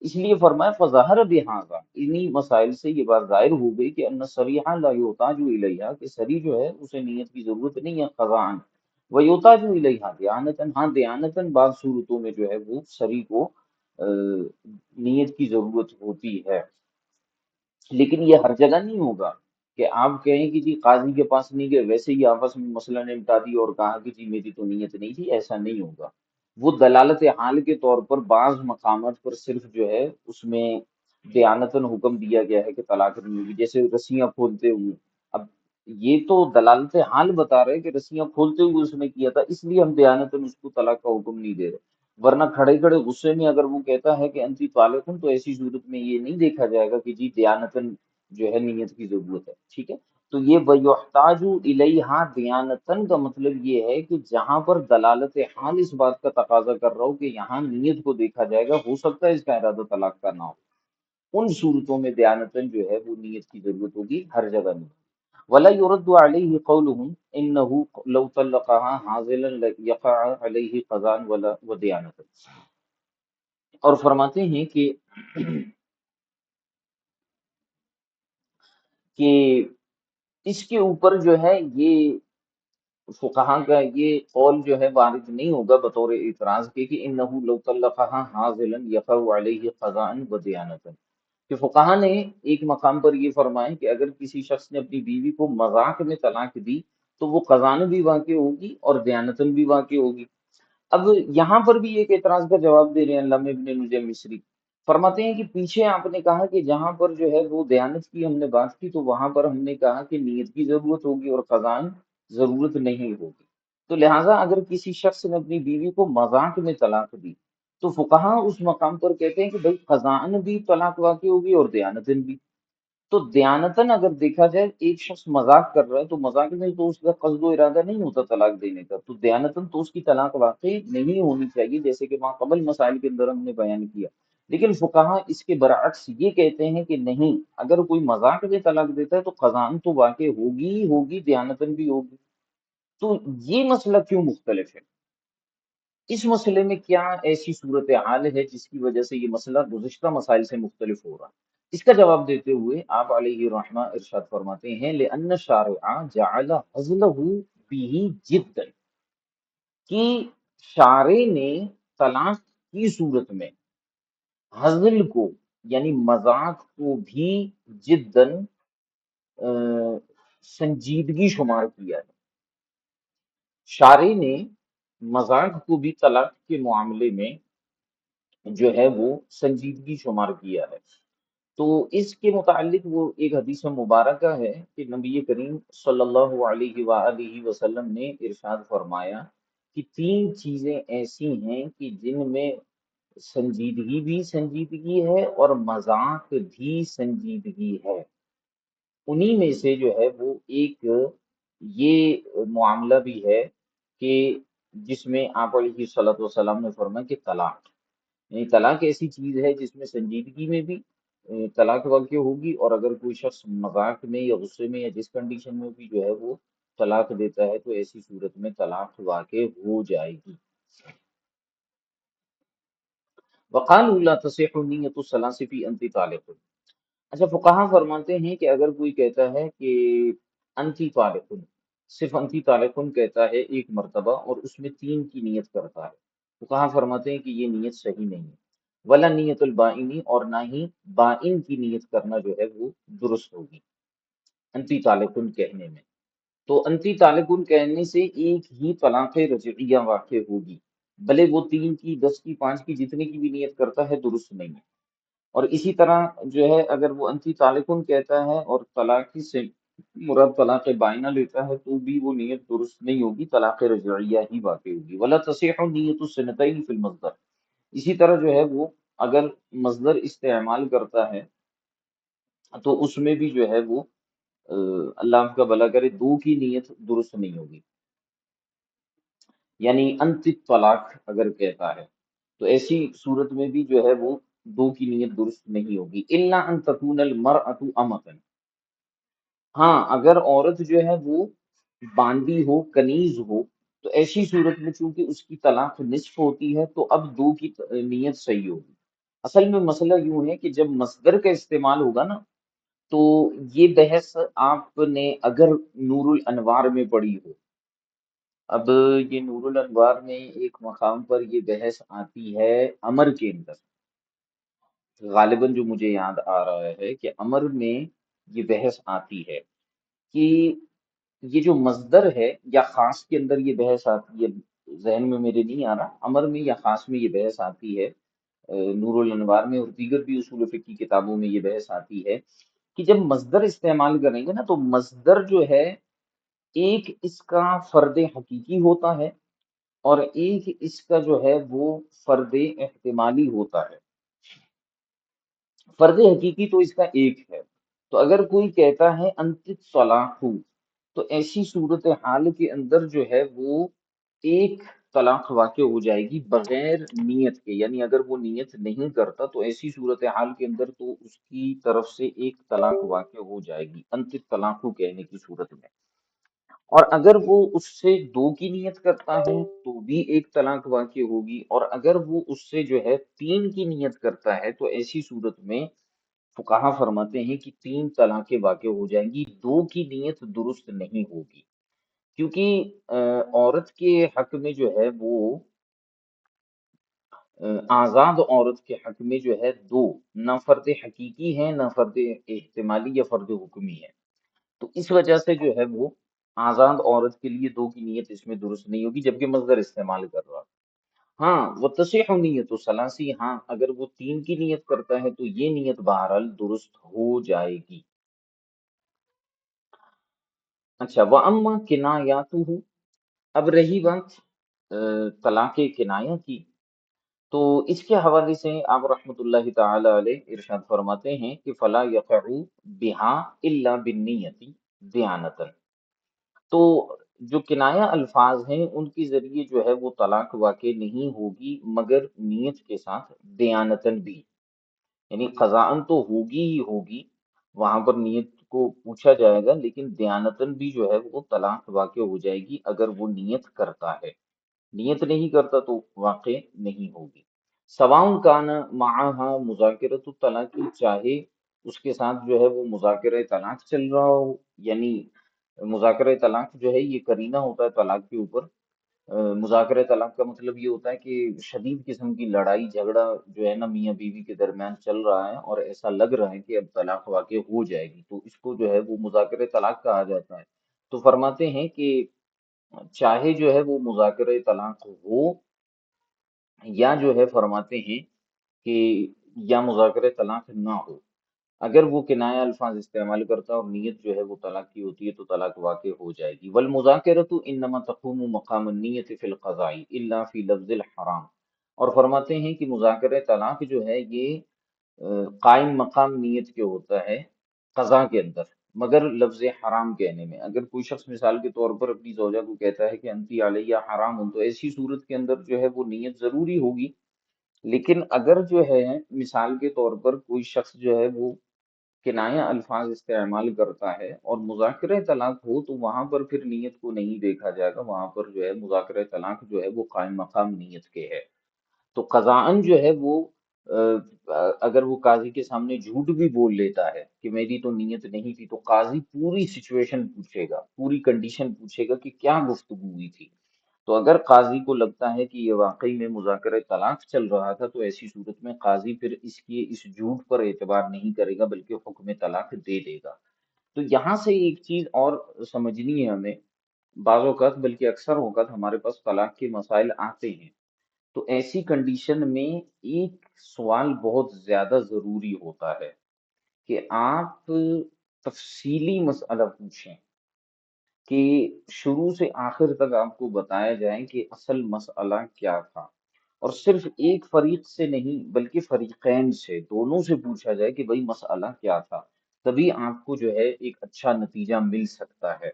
اس لیے فرمایا فظاہر بہذا، انہی مسائل سے یہ بات ظاہر ہو گئی کہ ان الصریح لا یحتاج الیہا، کہ صریح جو ہے اسے نیت کی ضرورت نہیں ہے قضاءً، ویحتاج الیہا دیانتاً، ہاں دیانتاً بعض صورتوں میں جو ہے وہ صریح کو نیت کی ضرورت ہوتی ہے، لیکن یہ ہر جگہ نہیں ہوگا کہ آپ کہیں کہ جی قاضی کے پاس نہیں گئے، ویسے ہی آپس میں مسئلہ نمٹا دی اور کہا کہ جی میری تو نیت نہیں تھی، ایسا نہیں ہوگا۔ وہ دلالت حال کے طور پر بعض مقامات پر صرف جو ہے اس میں دیانتاً حکم دیا گیا ہے کہ طلاق نہیں ہوگی، جیسے رسیاں کھولتے ہوئے، اب یہ تو دلالت حال بتا رہے کہ رسیاں کھولتے ہوئے اس نے کیا تھا، اس لیے ہم دیانتاً اس کو طلاق کا حکم نہیں دے رہے، ورنہ کھڑے کھڑے غصے میں اگر وہ کہتا ہے کہ انتی طالق، تو ایسی صورت میں یہ نہیں دیکھا جائے گا کہ جی دیانتاً جو ہے نیت کی ضرورت ہے، ٹھیک ہے۔ تو یہ وَيُحْتَاجُ إِلَيْهَا دیانتاً کا مطلب یہ ہے کہ جہاں پر دلالت حال اس بات کا تقاضا کر رہا ہو کہ یہاں نیت کو دیکھا جائے گا، ہو سکتا ہے اس کا ارادہ طلاق کا نہ ہو، ان صورتوں میں دیانتاً جو ہے وہ نیت کی ضرورت ہوگی، ہر جگہ نہیں۔ ولا يرد عليه قولهم انه لو طلقها حاضلا يقع عليه قضاء ولا وديانة، اور فرماتے ہیں کہ اس کے اوپر جو ہے یہ فقہا کا یہ قول جو ہے وارد نہیں ہوگا بطور اعتراض کے کہ انہو لو طلقہا حاضلا یقع علیہ قضاء و دیانتا، کہ فقہا نے ایک مقام پر یہ فرمایا کہ اگر کسی شخص نے اپنی بیوی کو مذاق میں طلاق دی تو وہ قضاءً بھی واقع ہوگی اور دیانتاً بھی واقع ہوگی۔ اب یہاں پر بھی ایک اعتراض کا جواب دے رہے ہیں علامہ ابن نجم مصری، فرماتے ہیں کہ پیچھے آپ نے کہا کہ جہاں پر جو ہے وہ دیانت کی ہم نے بات کی تو وہاں پر ہم نے کہا کہ نیت کی ضرورت ہوگی اور قضاءً ضرورت نہیں ہوگی، تو لہٰذا اگر کسی شخص نے اپنی بیوی کو مذاق میں طلاق دی تو فقہا اس مقام پر کہتے ہیں کہ بھائی قضاءً بھی طلاق واقع ہوگی اور دیانتاً بھی۔ تو دیانتاً اگر دیکھا جائے ایک شخص مذاق کر رہا ہے تو مذاق میں تو اس کا قصد و ارادہ نہیں ہوتا طلاق دینے کا، تو دیانتاً تو اس کی طلاق واقع نہیں ہونی چاہیے، جیسے کہ وہاں قبل مسائل کے اندر ہم نے بیان کیا۔ لیکن فقہا اس کے برعکس یہ کہتے ہیں کہ نہیں، اگر کوئی مذاق میں طلاق دیتا ہے تو قضاءً تو واقع ہوگی ہی ہوگی، دیانتاً بھی ہوگی۔ تو یہ مسئلہ کیوں مختلف ہے؟ اس مسئلے میں کیا ایسی صورتحال ہے جس کی وجہ سے یہ مسئلہ گزشتہ مسائل سے مختلف ہو رہا ہے؟ اس کا جواب دیتے ہوئے آپ علیہ الرحمہ ارشاد فرماتے ہیں لأن الشارع جعل حظله به جدا، کہ شارع نے طلاق کی صورت میں حزل کو یعنی مذاق کو بھی جداً سنجیدگی شمار کیا ہے۔ شارع نے مذاق کو بھی طلاق کے معاملے میں جو ہے وہ سنجیدگی شمار کیا ہے۔ تو اس کے متعلق وہ ایک حدیث مبارکہ ہے کہ نبی کریم صلی اللہ علیہ وآلہ وسلم نے ارشاد فرمایا کہ تین چیزیں ایسی ہیں کہ جن میں سنجیدگی بھی سنجیدگی ہے اور مذاق بھی سنجیدگی ہے، انہی میں سے جو ہے وہ ایک یہ معاملہ بھی ہے کہ جس میں آپ علیہ الصلوۃ والسلام نے فرمایا کہ طلاق، یعنی طلاق ایسی چیز ہے جس میں سنجیدگی میں بھی طلاق واقع ہوگی، اور اگر کوئی شخص مذاق میں یا غصے میں یا جس کنڈیشن میں بھی جو ہے وہ طلاق دیتا ہے تو ایسی صورت میں طلاق واقع ہو جائے گی۔ وقالوا لا تصح نیت الثلاث فی انت طالق، اچھا فقہا فرماتے ہیں کہ اگر کوئی کہتا ہے کہ انتی طالق، صرف انتی طالق کہتا ہے ایک مرتبہ اور اس میں تین کی نیت کرتا ہے، فقہا فرماتے ہیں کہ یہ نیت صحیح نہیں ہے، ولا نیت البائنی، اور نہ ہی بائن کی نیت کرنا جو ہے وہ درست ہوگی انتی طالق کہنے میں۔ تو انتی طالق کہنے سے ایک ہی طلاق رجعیہ واقع ہوگی، بھلے وہ تین کی، 10 کی، 5 کی، جتنے کی بھی نیت کرتا ہے درست نہیں ہے۔ اور اسی طرح جو ہے اگر وہ انتی طالقن کہتا ہے اور طلاق سے مراد طلاق بائنہ لیتا ہے تو بھی وہ نیت درست نہیں ہوگی، طلاق رجعیہ ہی واقع ہوگی۔ ولا تصح نیت السنتین فی المصدر، اسی طرح جو ہے وہ اگر مصدر استعمال کرتا ہے تو اس میں بھی جو ہے وہ اللہ آپ کا بھلا کرے دو کی نیت درست نہیں ہوگی، یعنی انت طلاق اگر کہتا ہے تو ایسی صورت میں بھی جو ہے وہ دو کی نیت درست نہیں ہوگی۔ الا ان تکون المرأة امۃ، ہاں اگر عورت جو ہے وہ باندی ہو، کنیز ہو، تو ایسی صورت میں چونکہ اس کی طلاق نصف ہوتی ہے تو اب دو کی نیت صحیح ہوگی۔ اصل میں مسئلہ یوں ہے کہ جب مصدر کا استعمال ہوگا نا تو یہ بحث آپ نے اگر نور الانوار میں پڑھی ہو، اب یہ نور الانوار میں ایک مقام پر یہ بحث آتی ہے امر کے اندر، غالباً جو مجھے یاد آ رہا ہے کہ امر میں یہ بحث آتی ہے کہ یہ جو مصدر ہے یا خاص کے اندر یہ بحث آتی ہے، ذہن میں میرے نہیں آ رہا، امر میں یا خاص میں یہ بحث آتی ہے، نور الانوار میں اور دیگر بھی اصول فقہ کی کتابوں میں یہ بحث آتی ہے کہ جب مصدر استعمال کریں گے نا تو مصدر جو ہے ایک اس کا فرد حقیقی ہوتا ہے اور ایک اس کا جو ہے وہ فرد احتمالی ہوتا ہے۔ فرد حقیقی تو اس کا ایک ہے، تو اگر کوئی کہتا ہے انت طلاق، تو ایسی صورت حال کے اندر جو ہے وہ ایک طلاق واقع ہو جائے گی بغیر نیت کے، یعنی اگر وہ نیت نہیں کرتا تو ایسی صورت حال کے اندر تو اس کی طرف سے ایک طلاق واقع ہو جائے گی انت طلاق کہنے کی صورت میں، اور اگر وہ اس سے دو کی نیت کرتا ہے تو بھی ایک طلاق واقع ہوگی، اور اگر وہ اس سے جو ہے تین کی نیت کرتا ہے تو ایسی صورت میں فقہا فرماتے ہیں کہ تین طلاقیں واقع ہو جائیں گی، دو کی نیت درست نہیں ہوگی۔ کیونکہ عورت کے حق میں جو ہے وہ آزاد عورت کے حق میں جو ہے دو، نہ فرد حقیقی ہے نہ فرد احتمالی یا فرد حکمی ہے، تو اس وجہ سے جو ہے وہ آزاد عورت کے لیے دو کی نیت اس میں درست نہیں ہوگی، جبکہ مصدر استعمال کر رہا ہے۔ ہاں وہ تصح نیت و سلاسی، ہاں اگر وہ تین کی نیت کرتا ہے تو یہ نیت بہرحال درست ہو جائے گی۔ اچھا وَأَمَّا كِنَایَاتُهُ، اب رہی بات طلاق کنایہ کی، تو اس کے حوالے سے آپ رحمۃ اللہ تعالی علیہ ارشاد فرماتے ہیں کہ فلا یقع بها الا بالنیت دیانتا، تو جو کنایہ الفاظ ہیں ان کے ذریعے جو ہے وہ طلاق واقع نہیں ہوگی مگر نیت کے ساتھ، دیانتن بھی، یعنی قضاءً تو ہوگی ہی ہوگی، وہاں پر نیت کو پوچھا جائے گا، لیکن دیانتن بھی جو ہے وہ طلاق واقع ہو جائے گی اگر وہ نیت کرتا ہے، نیت نہیں کرتا تو واقع نہیں ہوگی۔ سواؤں کان معاہا مذاکرۃ الطلاق، چاہے اس کے ساتھ جو ہے وہ مذاکرہ طلاق چل رہا ہو، یعنی مذاکرہ طلاق جو ہے یہ قرینہ ہوتا ہے طلاق کے اوپر۔ مذاکرہ طلاق کا مطلب یہ ہوتا ہے کہ شدید قسم کی لڑائی جھگڑا جو ہے نا میاں بیوی کے درمیان چل رہا ہے اور ایسا لگ رہا ہے کہ اب طلاق واقع ہو جائے گی، تو اس کو جو ہے وہ مذاکرہ طلاق کہا جاتا ہے۔ تو فرماتے ہیں کہ چاہے جو ہے وہ مذاکرہ طلاق ہو، یا جو ہے فرماتے ہیں کہ یا مذاکرہ طلاق نہ ہو، اگر وہ کنایہ الفاظ استعمال کرتا ہے اور نیت جو ہے وہ طلاق کی ہوتی ہے تو طلاق واقع ہو جائے گی۔ والمذاکرۃ انما تقوم مقام النیت فی القضاء الا فی لفظ الحرام، اور فرماتے ہیں کہ مذاکرہ طلاق جو ہے یہ قائم مقام نیت کے ہوتا ہے قضاء کے اندر، مگر لفظ حرام کہنے میں۔ اگر کوئی شخص مثال کے طور پر اپنی زوجہ کو کہتا ہے کہ انتی علیہ حرام، تو ایسی صورت کے اندر جو ہے وہ نیت ضروری ہوگی، لیکن اگر جو ہے مثال کے طور پر کوئی شخص جو ہے وہ کنایہ الفاظ استعمال کرتا ہے اور مذاکرہ طلاق ہو، تو وہاں پر پھر نیت کو نہیں دیکھا جائے گا، وہاں پر جو ہے مذاکرہ طلاق جو ہے وہ قائم مقام نیت کے ہے۔ تو قضاءً جو ہے وہ اگر وہ قاضی کے سامنے جھوٹ بھی بول لیتا ہے کہ میری تو نیت نہیں تھی، تو قاضی پوری سچویشن پوچھے گا، پوری کنڈیشن پوچھے گا کہ کیا گفتگو ہوئی تھی۔ تو اگر قاضی کو لگتا ہے کہ یہ واقعی میں مذاکرہ طلاق چل رہا تھا، تو ایسی صورت میں قاضی پھر اس جھوٹ پر اعتبار نہیں کرے گا بلکہ حکم طلاق دے دے گا۔ تو یہاں سے ایک چیز اور سمجھنی ہے ہمیں، بعض اوقات بلکہ اکثر اوقات ہمارے پاس طلاق کے مسائل آتے ہیں، تو ایسی کنڈیشن میں ایک سوال بہت زیادہ ضروری ہوتا ہے کہ آپ تفصیلی مسئلہ پوچھیں، کہ شروع سے آخر تک آپ کو بتایا جائے کہ اصل مسئلہ کیا تھا، اور صرف ایک فریق سے نہیں بلکہ فریقین سے، دونوں سے پوچھا جائے کہ بھئی مسئلہ کیا تھا، تبھی آپ کو جو ہے ایک اچھا نتیجہ مل سکتا ہے۔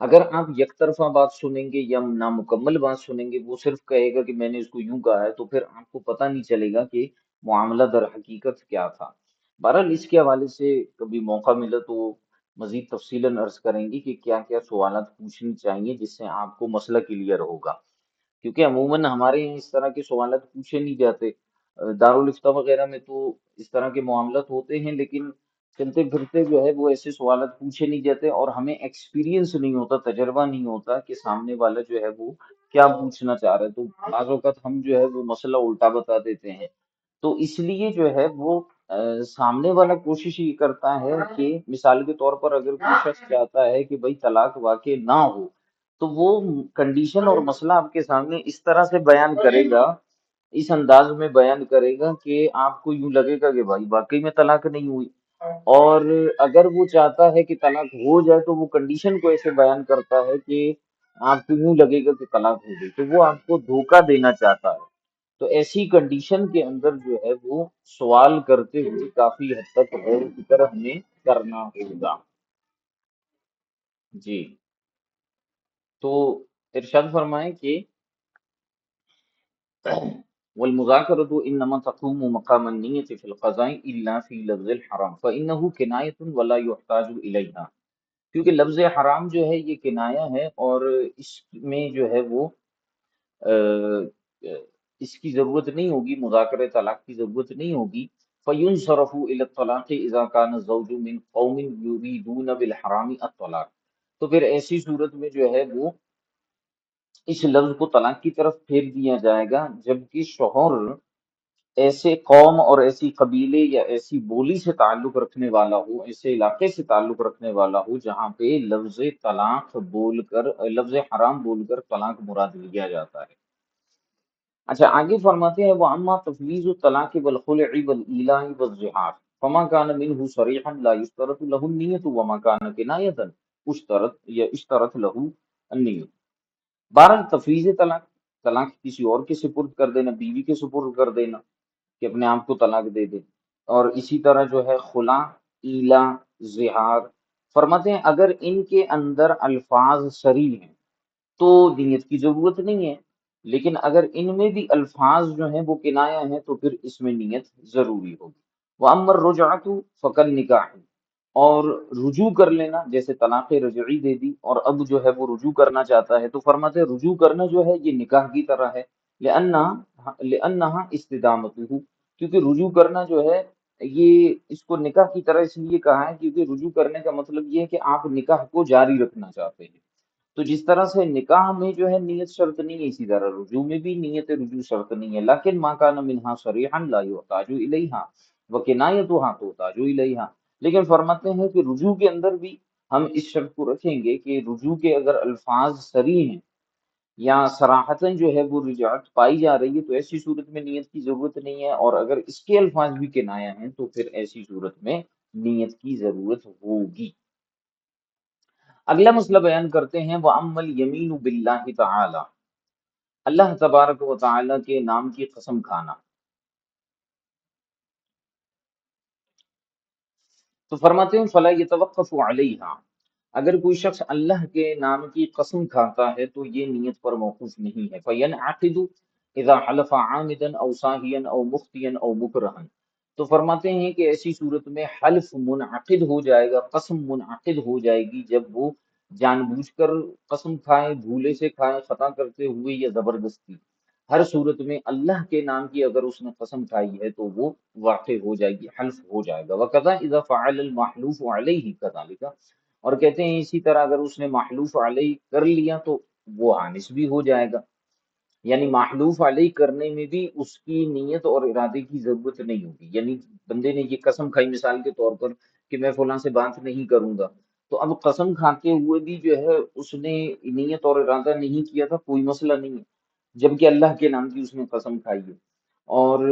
اگر آپ یک طرفہ بات سنیں گے یا نامکمل بات سنیں گے، وہ صرف کہے گا کہ میں نے اس کو یوں کہا ہے، تو پھر آپ کو پتہ نہیں چلے گا کہ معاملہ در حقیقت کیا تھا۔ بہرحال اس کے حوالے سے کبھی موقع ملا تو مزید تفصیلاً عرض کریں گے کہ کیا کیا سوالات پوچھنی چاہیے جس سے آپ کو مسئلہ کلیئر ہوگا، کیونکہ عموماً ہمارے یہاں اس طرح کے سوالات پوچھے نہیں جاتے۔ دارالفتہ وغیرہ میں تو اس طرح کے معاملات ہوتے ہیں، لیکن چلتے پھرتے جو ہے وہ ایسے سوالات پوچھے نہیں جاتے، اور ہمیں ایکسپیرینس نہیں ہوتا، تجربہ نہیں ہوتا کہ سامنے والا جو ہے وہ کیا پوچھنا چاہ رہا ہے، تو بعض اوقات ہم جو ہے وہ مسئلہ الٹا بتا دیتے ہیں۔ تو اس لیے جو ہے وہ سامنے والا کوشش یہ کرتا ہے کہ مثال کے طور پر اگر کوئی شخص چاہتا ہے کہ بھئی طلاق واقع نہ ہو، تو وہ کنڈیشن اور مسئلہ آپ کے سامنے اس طرح سے بیان کرے گا، اس انداز میں بیان کرے گا کہ آپ کو یوں لگے گا کہ بھائی واقعی میں طلاق نہیں ہوئی، اور اگر وہ چاہتا ہے کہ طلاق ہو جائے تو وہ کنڈیشن کو ایسے بیان کرتا ہے کہ آپ کو یوں لگے گا کہ طلاق ہو گئی، تو وہ آپ کو دھوکہ دینا چاہتا ہے۔ تو ایسی کنڈیشن کے اندر جو ہے وہ سوال کرتے ہوئے کافی حد تک غور و فکر ہمیں کرنا ہوگا۔ جی، تو ارشاد فرمائیں کہ والمذاکرۃ انما تقوم مقام النیۃ فی القضاء الا فی لفظ الحرام فانہ کنایۃ ولا یحتاج الیہا، کیونکہ لفظ حرام جو ہے یہ کنایہ ہے، اور اس میں جو ہے وہ اس کی ضرورت نہیں ہوگی، مذاکرہ طلاق کی ضرورت نہیں ہوگی۔ فَيُنصَرَفُ إِلَى الطَّلَاقِ إِذَا كَانَ الزَّوْجُ مِنْ قَوْمٍ يُرِيدُونَ بِالْحَرَامِ الطَّلَاقِ، تو پھر ایسی صورت میں جو ہے وہ اس لفظ کو طلاق کی طرف پھیر دیا جائے گا، جبکہ شوہر ایسے قوم اور ایسی قبیلے یا ایسی بولی سے تعلق رکھنے والا ہو، ایسے علاقے سے تعلق رکھنے والا ہو جہاں پہ لفظ طلاق بول کر، لفظ حرام بول کر طلاق مراد لیا جاتا ہے۔ اچھا آگے فرماتے ہیں وَأَمَّا تَفْوِيضُ الطَّلَاقِ وَالْخُلْعِ وَالْإِيلَاءِ وَالزِّهَارِ فَمَا كَانَ مِنْهُ صَرِيحًا لَا يُشْتَرَطُ لَهُ النِّيَّةُ وَمَا كَانَ كِنَايَةً اشترط له النِّيَّةُ۔ بہرحال تفویض طلاق، طلاق کسی اور کے سپرد کر دینا، بیوی کے سپرد کر دینا کہ اپنے آپ کو طلاق دے دے، اور اسی طرح جو ہے خلا، ایلا، زہار، فرماتے ہیں اگر ان کے اندر الفاظ صریح ہیں تو نیت کی ضرورت نہیں ہے، لیکن اگر ان میں بھی الفاظ جو ہیں وہ کنایا ہیں تو پھر اس میں نیت ضروری ہوگی۔ وَأَمَّا الرُّجْعَةُ فَقَدْ نِكَاحٌ، اور رجوع کر لینا، جیسے طلاق رجعی دے دی اور اب جو ہے وہ رجوع کرنا چاہتا ہے، تو فرماتے ہیں رجوع کرنا جو ہے یہ نکاح کی طرح ہے، لأنها استدامته، کیونکہ رجوع کرنا جو ہے یہ اس کو نکاح کی طرح اس لیے کہا ہے کیونکہ رجوع کرنے کا مطلب یہ ہے کہ آپ نکاح کو جاری رکھنا چاہتے ہیں۔ تو جس طرح سے نکاح میں جو ہے نیت شرط نہیں ہے، اسی طرح رجوع میں بھی نیت رجوع شرط نہیں ہے، لیکن ما کان منہا صریحا لا یحتاج الیہا وکنایتھا تحتاج الیہا، لیکن فرماتے ہیں کہ رجوع کے اندر بھی ہم اس شرط کو رکھیں گے کہ رجوع کے اگر الفاظ صریح ہیں یا صراحتاً جو ہے وہ رجعت پائی جا رہی ہے تو ایسی صورت میں نیت کی ضرورت نہیں ہے، اور اگر اس کے الفاظ بھی کنایا ہیں تو پھر ایسی صورت میں نیت کی ضرورت ہوگی۔ اگلا مسئلہ بیان کرتے ہیں وَأَمَّا الْيَمِينُ بِاللَّهِ تَعَالَى، اللہ تبارک و تعالی کے نام کی قسم کھانا۔ تو فرماتے ہیں فَلَا يَتَوَقَّفُ عَلَيْهَا، اگر کوئی شخص اللہ کے نام کی قسم کھاتا ہے تو یہ نیت پر موقوف نہیں ہے۔ فَيَنْعَقِدُ إِذَا حَلَفَ عَامِدًا أَوْ سَاهِيًا أَوْ مُخْطِئًا أَوْ مُكْرَهًا، تو فرماتے ہیں کہ ایسی صورت میں حلف منعقد ہو جائے گا، قسم منعقد ہو جائے گی جب وہ جان بوجھ کر قسم کھائے، بھولے سے کھائے، خطا کرتے ہوئے یا زبردستی، ہر صورت میں اللہ کے نام کی اگر اس نے قسم کھائی ہے تو وہ واقع ہو جائے گی، حلف ہو جائے گا۔ وَكَذَا إِذَا فَعَلَ الْمَحْلُوفُ عَلَيْهِ كَذَلِكَ، اور کہتے ہیں اسی طرح اگر اس نے محلوف علیہ کر لیا تو وہ حانث بھی ہو جائے گا، یعنی محلوف علیہ کرنے میں بھی اس کی نیت اور ارادے کی ضرورت نہیں ہوگی، یعنی بندے نے یہ قسم کھائی مثال کے طور پر کہ میں فلاں سے بات نہیں کروں گا، تو اب قسم کھاتے ہوئے بھی جو ہے اس نے نیت اور ارادہ نہیں کیا تھا، کوئی مسئلہ نہیں ہے، جبکہ اللہ کے نام کی اس نے قسم کھائی ہے، اور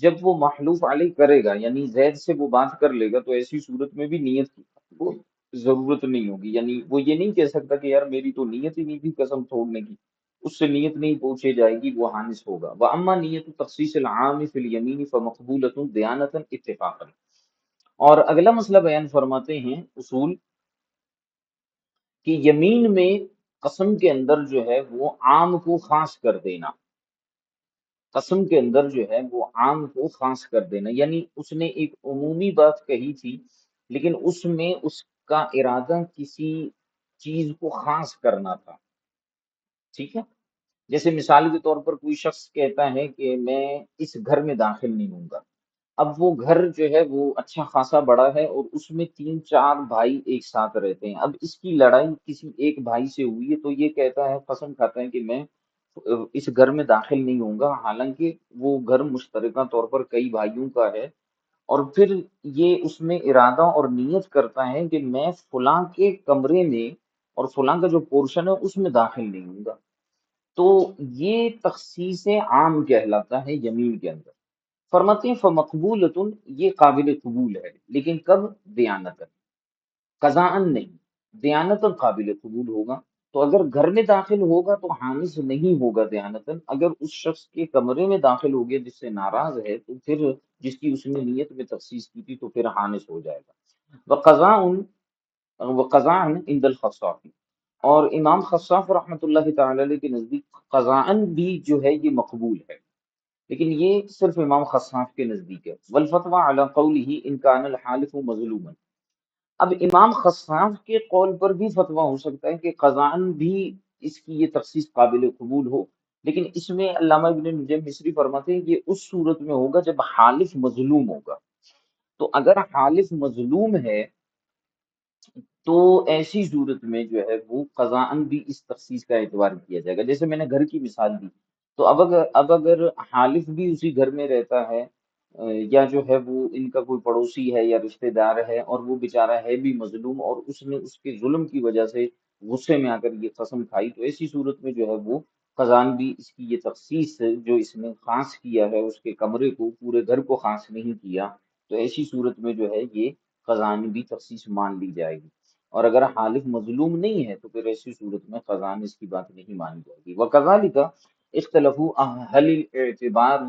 جب وہ محلوف علیہ کرے گا یعنی زید سے وہ بات کر لے گا تو ایسی صورت میں بھی نیت کی وہ ضرورت نہیں ہوگی، یعنی وہ یہ نہیں کہہ سکتا کہ یار میری تو نیت ہی نہیں تھی قسم توڑنے کی، اس سے نیت نہیں پوچھے جائے گی، وہ حانث ہوگا۔ وَأَمَّا نِيَّةُ تَخْصِيصِ الْعَامِ فِي الْيَمِينِ فَمَقْبُولَةٌ دِيَانَةً اتِّفَاقًا، اور اگلا مسئلہ بیان فرماتے ہیں اصول کہ یمین میں قسم کے اندر جو ہے وہ عام کو خاص کر دینا، قسم کے اندر جو ہے وہ عام کو خاص کر دینا، یعنی اس نے ایک عمومی بات کہی تھی لیکن اس میں اس کا ارادہ کسی چیز کو خاص کرنا تھا، ٹھیک ہے؟ جیسے مثال کے طور پر کوئی شخص کہتا ہے کہ میں اس گھر میں داخل نہیں ہوں گا، اب وہ گھر جو ہے وہ اچھا خاصا بڑا ہے اور اس میں تین چار بھائی ایک ساتھ رہتے ہیں، اب اس کی لڑائی کسی ایک بھائی سے ہوئی ہے تو یہ کہتا ہے قسم کھاتا ہے کہ میں اس گھر میں داخل نہیں ہوں گا، حالانکہ وہ گھر مشترکہ طور پر کئی بھائیوں کا ہے، اور پھر یہ اس میں ارادہ اور نیت کرتا ہے کہ میں فلاں کے کمرے میں اور فلاں کا جو پورشن ہے اس میں داخل نہیں ہوں گا، تو یہ تخصیص عام کہلاتا ہے یمین کے اندر۔ فرماتے ہیں فمقبولۃ، یہ قابل قبول ہے، لیکن کب؟ دیانتاً، قضاءً نہیں، دیانتاً قابل قبول ہوگا، تو اگر گھر میں داخل ہوگا تو حانث نہیں ہوگا دیانتاً، اگر اس شخص کے کمرے میں داخل ہو گیا جس سے ناراض ہے تو پھر جس کی اس نے نیت میں تخصیص کی تھی تو پھر حانث ہو جائے گا۔ وقضاء عند الخصاف، اور امام خصاف رحمۃ اللہ تعالی علیہ کے نزدیک قضاء بھی جو ہے یہ مقبول ہے، لیکن یہ صرف امام خصاف کے نزدیک ہے۔ والفتوى على قوله ان كان الحالف مظلوما، اب امام خصاف کے قول پر بھی فتویٰ ہو سکتا ہے کہ قضاء بھی اس کی یہ تخصیص قابل قبول ہو، لیکن اس میں علامہ ابن نجم مصری فرماتے ہیں کہ اس صورت میں ہوگا جب حالف مظلوم ہوگا، تو اگر حالف مظلوم ہے تو ایسی صورت میں جو ہے وہ قضاءً بھی اس تخصیص کا اعتبار کیا جائے گا. جیسے میں نے گھر کی مثال دی، تو اب اگر حالف بھی اسی گھر میں رہتا ہے، یا جو ہے وہ ان کا کوئی پڑوسی ہے یا رشتہ دار ہے، اور وہ بیچارہ ہے بھی مظلوم، اور اس نے اس کے ظلم کی وجہ سے غصے میں آ کر یہ قسم کھائی، تو ایسی صورت میں جو ہے وہ قضاءً بھی اس کی یہ تخصیص جو اس نے خاص کیا ہے اس کے کمرے کو، پورے گھر کو خاص نہیں کیا، تو ایسی صورت میں جو ہے یہ قضاءً بھی تخصیص مان لی جائے گی. اور اگر حالف مظلوم نہیں ہے تو پھر ایسی صورت میں قضاءً اس کی بات نہیں مانی جائے گی. وَكَذَلِكَ اخْتَلَفُوا هل الاعتبار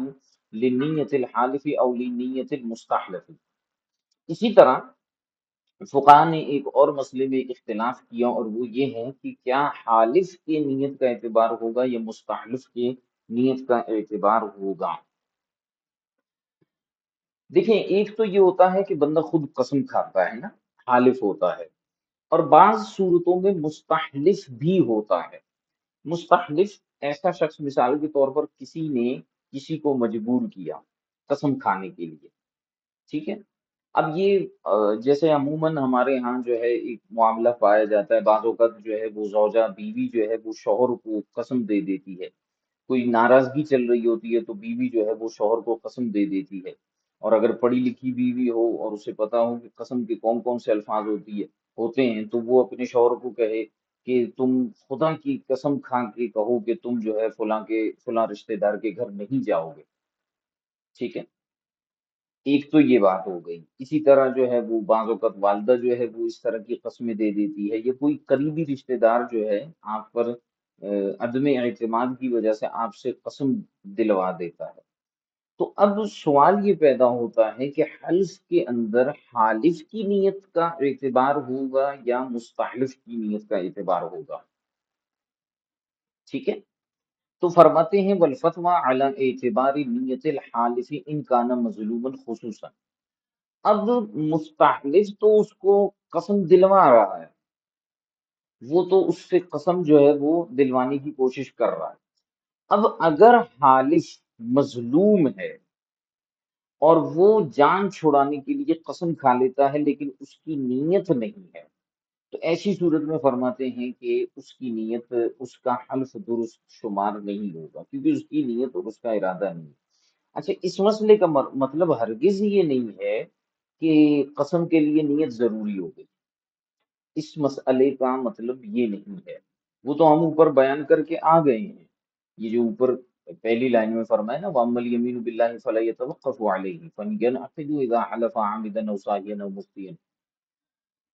لنیت الحالف او لنیت المستحلف. اسی طرح فقہا نے ایک اور مسئلے میں اختلاف کیا، اور وہ یہ ہے کہ کیا حالف کے نیت کا اعتبار ہوگا یا مستحلف کے نیت کا اعتبار ہوگا. دیکھیں، ایک تو یہ ہوتا ہے کہ بندہ خود قسم کھاتا ہے نا، حالف ہوتا ہے، اور بعض صورتوں میں مستحلف بھی ہوتا ہے. مستحلف ایسا شخص، مثال کے طور پر کسی نے کسی کو مجبور کیا قسم کھانے کے لیے، ٹھیک ہے. اب یہ جیسے عموماً ہمارے ہاں جو ہے ایک معاملہ پایا جاتا ہے، بعض اوقات جو ہے وہ زوجہ بیوی جو ہے وہ شوہر کو قسم دے دیتی ہے. کوئی ناراضگی چل رہی ہوتی ہے تو بیوی جو ہے وہ شوہر کو قسم دے دیتی ہے. اور اگر پڑھی لکھی بیوی ہو اور اسے پتا ہو کہ قسم کے کون کون سے الفاظ ہوتے ہیں، تو وہ اپنے شوہر کو کہے کہ تم خدا کی قسم کھا کے کہو کہ تم جو ہے فلاں رشتہ دار کے گھر نہیں جاؤ گے، ٹھیک ہے. ایک تو یہ بات ہو گئی. اسی طرح جو ہے وہ بعض اوقات والدہ جو ہے وہ اس طرح کی قسمیں دے دیتی ہے، یا کوئی قریبی رشتہ دار جو ہے آپ پر عدم اعتماد کی وجہ سے آپ سے قسم دلوا دیتا ہے. تو اب سوال یہ پیدا ہوتا ہے کہ حلف کے اندر حالف کی نیت کا اعتبار ہوگا یا مستحلف کی نیت کا اعتبار ہوگا، ٹھیک ہے. تو فرماتے ہیں والفتوی علی اعتبار نیت الحالف ان کان مظلوما خصوصا. اب مستحلف تو اس کو قسم دلوا رہا ہے، وہ تو اس سے قسم جو ہے وہ دلوانے کی کوشش کر رہا ہے. اب اگر حالف مظلوم ہے اور وہ جان چھڑانے کے لیے قسم کھا لیتا ہے لیکن اس کی نیت نہیں ہے، تو ایسی صورت میں فرماتے ہیں کہ اس کی نیت، اس کا حلف درست شمار نہیں ہوگا، کیونکہ اس کی نیت اور اس کا ارادہ نہیں. اچھا، اس مسئلے کا مطلب ہرگز یہ نہیں ہے کہ قسم کے لیے نیت ضروری ہو گئی. اس مسئلے کا مطلب یہ نہیں ہے. وہ تو ہم اوپر بیان کر کے آ گئے ہیں. یہ جو اوپر پہلی لائن میں فرمایا نا وَأَمَّا الْيَمِينُ بِاللَّهِ فَلَا يَتَوَقَّفُ عَلَيْهِ فَلْيَنْعَقِدْ إِذَا حَلَفَ عَامِدًا أَوْ سَاهِيًا أَوْ مُخْطِئًا.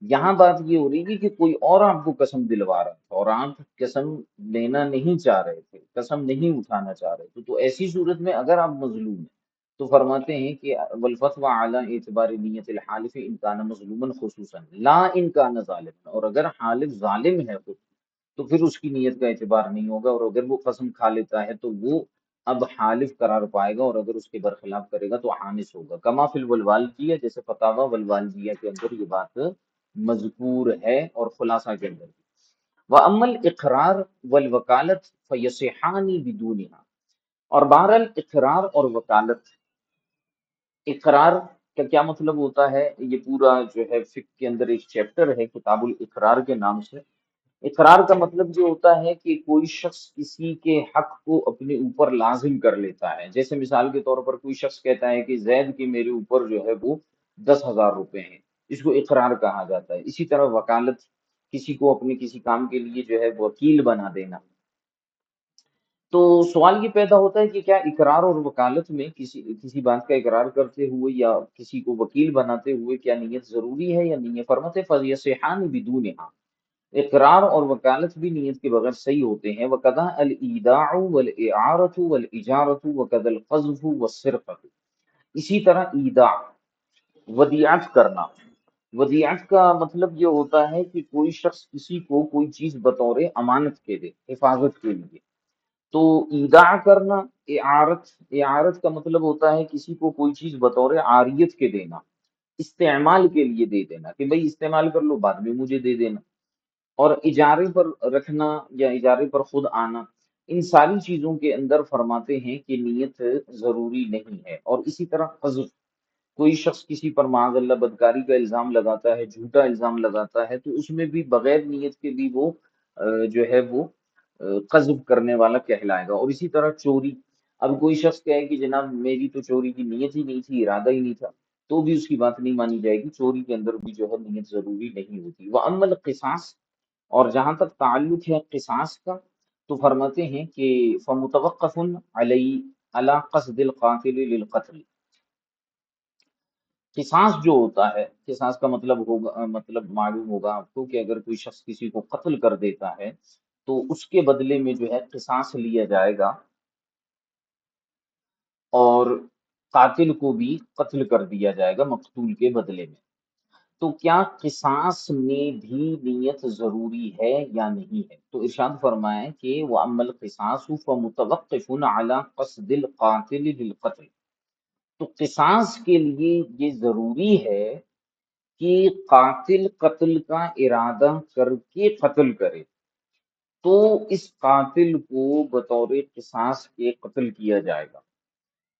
یہاں بات یہ ہو رہی ہے کہ کوئی اور آپ کو قسم دلوا رہا تھا اور آپ قسم لینا نہیں چاہ رہے تھے، قسم نہیں اٹھانا چاہ رہے تھے، تو ایسی صورت میں اگر آپ مظلوم ہیں تو فرماتے ہیں کہ والفتوی علی اعتبار نیت الحالف ان کان مظلوما خصوصا لا ان کان ظالما. اور اگر حالف ظالم ہے خود تو پھر اس کی نیت کا اعتبار نہیں ہوگا، اور اگر وہ قسم کھا لیتا ہے تو وہ اب حالف قرار پائے گا، اور اگر اس کے برخلاف کرے گا تو حانث ہوگا. کما فی الولوالجیہ، جیسے فتاوی والوالجیہ کے اندر یہ بات مذکور ہے اور خلاصہ کے اندر. وَأَمَّا الْإِقْرَارُ وَالْوَكَالَةُ فَيَصِحَّانِ بِدُونِهَا. اور بہرحال اقرار اور وکالت، اقرار کا کیا مطلب ہوتا ہے، یہ پورا جو ہے فقہ کے اندر ایک چیپٹر ہے کتاب الاقرار کے نام سے. اقرار کا مطلب یہ ہوتا ہے کہ کوئی شخص کسی کے حق کو اپنے اوپر لازم کر لیتا ہے. جیسے مثال کے طور پر کوئی شخص کہتا ہے کہ زید کے میرے اوپر جو ہے وہ 10,000 روپے ہیں، اس کو اقرار کہا جاتا ہے. اسی طرح وکالت، کسی کو اپنے کسی کام کے لیے جو ہے وکیل بنا دینا. تو سوال یہ پیدا ہوتا ہے کہ کیا اقرار اور وکالت میں کسی بات کا اقرار کرتے ہوئے یا کسی کو وکیل بناتے ہوئے کیا نیت ضروری ہے یا نہیں ہے. فرماتے فَيَصِحَّانِ بِدُونِهَا. اقرار اور وکالت بھی نیت کے بغیر صحیح ہوتے ہیں. وَكَذَا الْإِيدَاعُ وَالْإِعَارَةُ وَالْإِجَارَةُ وَكَذَا الْقَذْفُ وَالسِّرْقَةُ. اسی طرح ایداع، ودیعت کرنا. ودیعت کا مطلب یہ ہوتا ہے کہ کوئی شخص کسی کو کوئی چیز بطور امانت کے دے، حفاظت کے لیے. تو ایداع کرنا. اعارت کا مطلب ہوتا ہے کسی کو کوئی چیز بطور عاریت کے دینا، استعمال کے لیے دے دینا، کہ بھئی استعمال کر لو، بعد میں مجھے دے دینا. اور اجارے پر رکھنا یا اجارے پر خود آنا، ان ساری چیزوں کے اندر فرماتے ہیں کہ نیت ضروری نہیں ہے. اور اسی طرح قذف، کوئی شخص کسی پر معاذ اللہ بدکاری کا الزام لگاتا ہے، جھوٹا الزام لگاتا ہے، تو اس میں بھی بغیر نیت کے بھی وہ جو ہے وہ قذف کرنے والا کہلائے گا۔ اور اسی طرح چوری، اب کوئی شخص کہے کہ جناب میری تو چوری کی نیت ہی نہیں تھی، ارادہ ہی نہیں تھا، تو بھی اس کی بات نہیں مانی جائے گی۔ چوری کے اندر بھی جو ہے نیت ضروری نہیں ہوتی۔ وَأَمَّا الْقِصَاص، اور جہاں تک تعلق ہے قصاص کا، تو فرماتے ہیں کہ فَمُتَوَقَّفٌ عَلَى قَصْدِ الْقَاتِلِ لِلْقَتْلِ، قصاص جو ہوتا ہے، قصاص کا مطلب ہوگا، مطلب معلوم ہوگا آپ کو کہ اگر کوئی شخص کسی کو قتل کر دیتا ہے تو اس کے بدلے میں جو ہے قصاص لیا جائے گا، اور قاتل کو بھی قتل کر دیا جائے گا مقتول کے بدلے میں۔ تو کیا قصاص میں بھی نیت ضروری ہے یا نہیں ہے؟ تو ارشاد فرمائے کہ وَأَمَّا الْقِصَاصُ فَمُتَوَقِّفٌ عَلَى قَصْدِ الْقَاتِلِ لِلْقَتْلِ، تو قصاص کے لیے یہ ضروری ہے کہ قاتل قتل کا ارادہ کر کے قتل کرے، تو اس قاتل کو بطور قصاص کے قتل کیا جائے گا۔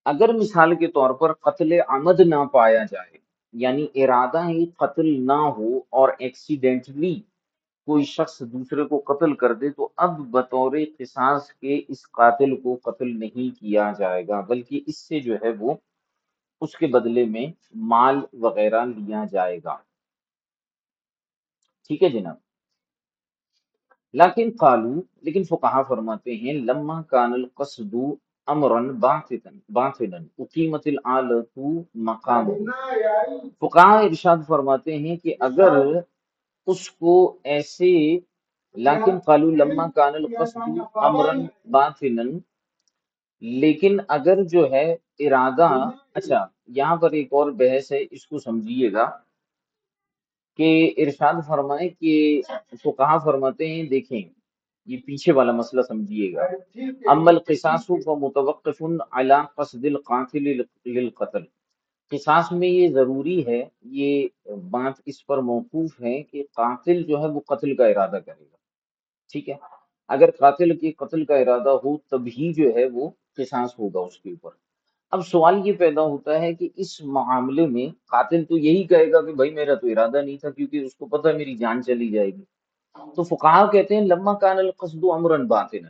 اگر مثال کے طور پر قتل عمد نہ پایا جائے، یعنی ارادہ ہی قتل نہ ہو اور ایکسیڈنٹلی کوئی شخص دوسرے کو قتل کر دے، تو اب بطور قصاص کے اس قاتل کو قتل نہیں کیا جائے گا، بلکہ اس سے جو ہے وہ اس کے بدلے میں مال وغیرہ لیا جائے گا۔ ٹھیک ہے جناب۔ لیکن قالو، لیکن فقہا فرماتے ہیں لما کان القصد امرا باطلا اقیمت الآلۃ مقام، فقہا ارشاد فرماتے ہیں کہ اگر اس کو ایسے، لیکن قالو لما کان القصد امرا باطلا، لیکن اگر جو ہے ارادہ، اچھا یہاں پر ایک اور بحث ہے، اس کو سمجھیے گا کہ ارشاد فرمائے کہ فقہا فرماتے ہیں، دیکھیں یہ پیچھے والا مسئلہ سمجھیے گا، اما القصاص فمتوقف علی قصد القاتل للقتل، قصاص میں یہ ضروری ہے، یہ بات اس پر موقوف ہے کہ قاتل جو ہے وہ قتل کا ارادہ کرے گا، ٹھیک ہے، اگر قاتل کے قتل کا ارادہ ہو تبھی جو ہے وہ قصاص ہوگا اس کے اوپر۔ اب سوال یہ پیدا ہوتا ہے کہ اس معاملے میں قاتل تو یہی کہے گا کہ بھائی میرا تو ارادہ نہیں تھا، کیونکہ اس کو پتہ ہے میری جان چلی جائے گی۔ تو فقہا کہتے ہیں لما کان القصد امرا باطلا،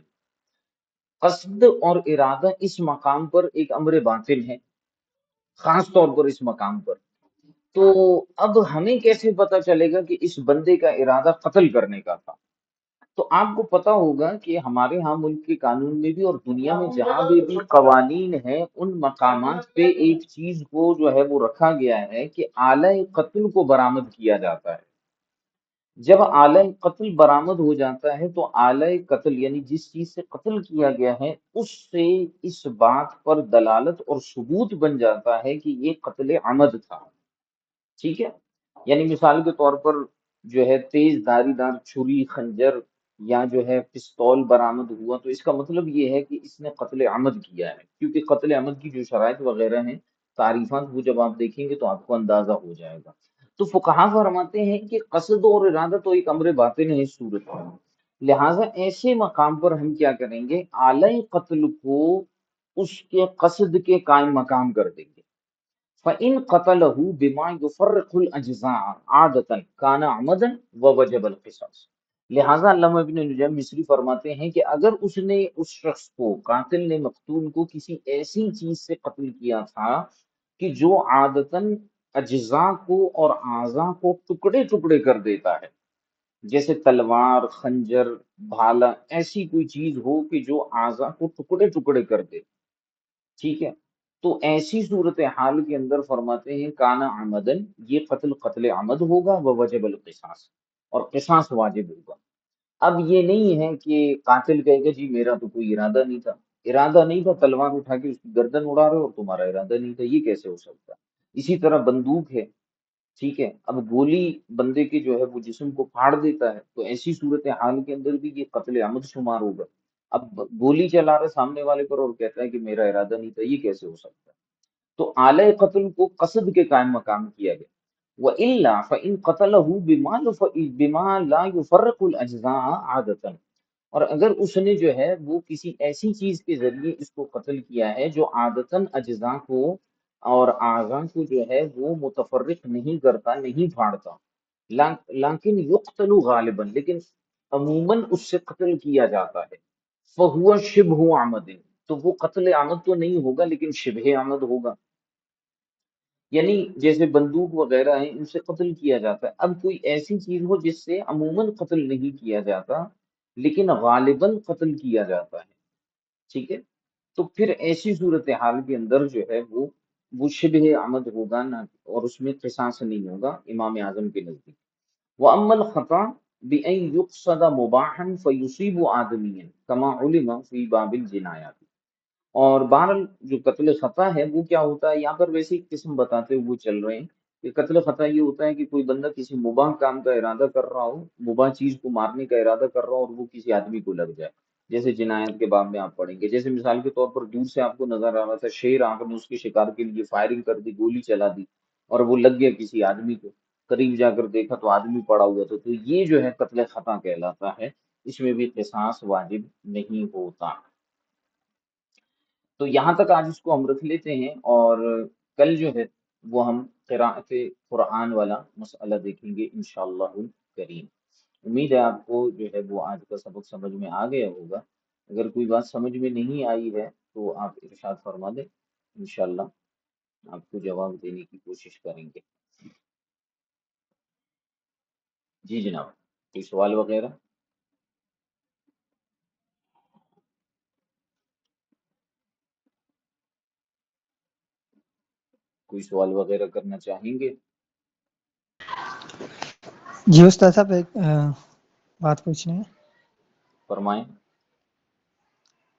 قصد اور ارادہ اس مقام پر ایک امر باطل ہے، خاص طور پر اس مقام پر، تو اب ہمیں کیسے پتا چلے گا کہ اس بندے کا ارادہ قتل کرنے کا تھا؟ تو آپ کو پتا ہوگا کہ ہمارے ہاں ملک کے قانون میں بھی اور دنیا میں جہاں بھی قوانین ہیں، ان مقامات پہ ایک چیز کو جو ہے وہ رکھا گیا ہے کہ آلہ قتل کو برآمد کیا جاتا ہے۔ جب آلہ قتل برآمد ہو جاتا ہے تو آلہ قتل یعنی جس چیز سے قتل کیا گیا ہے اس سے اس بات پر دلالت اور ثبوت بن جاتا ہے کہ یہ قتل عمد تھا، ٹھیک ہے، یعنی مثال کے طور پر جو ہے تیز دھاری دار چھری، خنجر یا جو ہے پستول برآمد ہوا، تو اس کا مطلب یہ ہے کہ اس نے قتل عمد کیا ہے، کیونکہ قتل عمد کی جو شرائط وغیرہ ہیں، تعریفات، وہ جب آپ دیکھیں گے تو آپ کو اندازہ ہو جائے گا۔ تو فقہا فرماتے ہیں کہ قصد اور ارادہ تو ایک امر باطن ہے اس صورت میں، لہٰذا ایسے مقام پر ہم کیا کریں گے، آلہ قتل کو اس کے قصد کے قائم مقام کر دیں گے۔ فَإِن قَتَلَهُ بِمَا يُفَرِّقُ الْأَجْزَاءَ عَادَةً كَانَ عَمَدًا وَوَجَبَ الْقِصَاص، لہٰذا علامہ ابن نجم مصری فرماتے ہیں کہ اگر اس نے، اس شخص کو، قاتل نے مقتول کو کسی ایسی چیز سے قتل کیا تھا کہ جو عادتاً اجزاء کو اور اعضاء کو ٹکڑے ٹکڑے کر دیتا ہے، جیسے تلوار، خنجر، بھالا، ایسی کوئی چیز ہو کہ جو اعضاء کو ٹکڑے ٹکڑے کر دے، ٹھیک ہے، تو ایسی صورتحال کے اندر فرماتے ہیں کانا عمدن، یہ قتل قتل عمد ہوگا، وجب القصاص، اور قصاص واجب ہوگا۔ اب یہ نہیں ہے کہ قاتل کہے گا جی میرا تو کوئی ارادہ نہیں تھا، ارادہ نہیں تھا، تلوار اٹھا کے اس کی گردن اڑا رہے ہو اور تمہارا ارادہ نہیں تھا، یہ کیسے ہو سکتا؟ اسی طرح بندوق ہے، ٹھیک ہے، اب گولی بندے کے جو ہے وہ جسم کو پھاڑ دیتا ہے، تو ایسی صورتحال کے اندر بھی یہ قتل عمد شمار ہوگا۔ اب گولی چلا رہا ہے سامنے والے پر اور کہتا ہے کہ میرا ارادہ نہیں تھا، یہ کیسے ہو سکتا ہے؟ تو آلہ قتل کو قصد کے قائم مقام کیا گیا۔ وَإِلَّا فَإِن قَتَلَهُ بِمَا لَا يُفَرِّقُ الْأَجْزَاءَ عَادَةً، اور اگر اس نے جو ہے وہ کسی ایسی چیز کے ذریعے اس کو قتل کیا ہے جو عادتاً اجزاء کو اور اعضاء کو جو ہے وہ متفرق نہیں کرتا، نہیں پھاڑتا، لیکن یقتل غالباً، لیکن عموماً اس سے قتل کیا جاتا ہے، فہو شبہ عمد، تو وہ قتل عمد تو نہیں ہوگا لیکن شبہ عمد ہوگا، یعنی جیسے بندوق وغیرہ ہیں ان سے قتل کیا جاتا ہے، اب کوئی ایسی چیز ہو جس سے عموماً قتل نہیں کیا جاتا لیکن غالباً قتل کیا جاتا ہے، ٹھیک ہے، تو پھر ایسی صورتحال کے اندر جو ہے وہ شبہ عمد ہوگا نہ، اور اس میں قصاص نہیں ہوگا امام اعظم کے نزدیک۔ وَأَمَّا الْخَطَأُ بِأَنْ يُقْصَدَ مُبَاحًا فَيُصِيبُ آدَمِيًّا كَمَا عُلِمَ فِي بَابِ الْجِنَایَاتِ، اور بہرحال جو قتل خطا ہے وہ کیا ہوتا ہے، یہاں پر ویسے ایک قسم بتاتے ہوئے چل رہے ہیں کہ قتل خطا یہ ہوتا ہے کہ کوئی بندہ کسی مباح کام کا ارادہ کر رہا ہو، مباح چیز کو مارنے کا ارادہ کر رہا ہو اور وہ کسی آدمی کو لگ جائے، جیسے جنایت کے باب میں آپ پڑھیں گے، جیسے مثال کے طور پر دور سے آپ کو نظر آ رہا تھا شیر، آپ نے اس کے شکار کے لیے فائرنگ کر دی، گولی چلا دی اور وہ لگ گیا کسی آدمی کو، قریب جا کر دیکھا تو آدمی پڑا ہوا تھا، تو یہ جو ہے قتل خطا کہلاتا ہے، اس میں بھی قصاص واجب نہیں ہوتا۔ تو یہاں تک آج اس کو ہم رکھ لیتے ہیں، اور کل جو ہے وہ ہم قراءت قرآن والا مسئلہ دیکھیں گے انشاءاللہ کریم۔ امید ہے آپ کو جو ہے وہ آج کا سبق سمجھ میں آ گیا ہوگا، اگر کوئی بات سمجھ میں نہیں آئی ہے تو آپ ارشاد فرما دیں، انشاءاللہ آپ کو جواب دینے کی کوشش کریں گے۔ جی جناب، کوئی سوال وغیرہ؟ کوئی سوال وغیرہ کرنا چاہیں گے؟ جی استاد صاحب ایک بات پوچھنی ہے، فرمائیں۔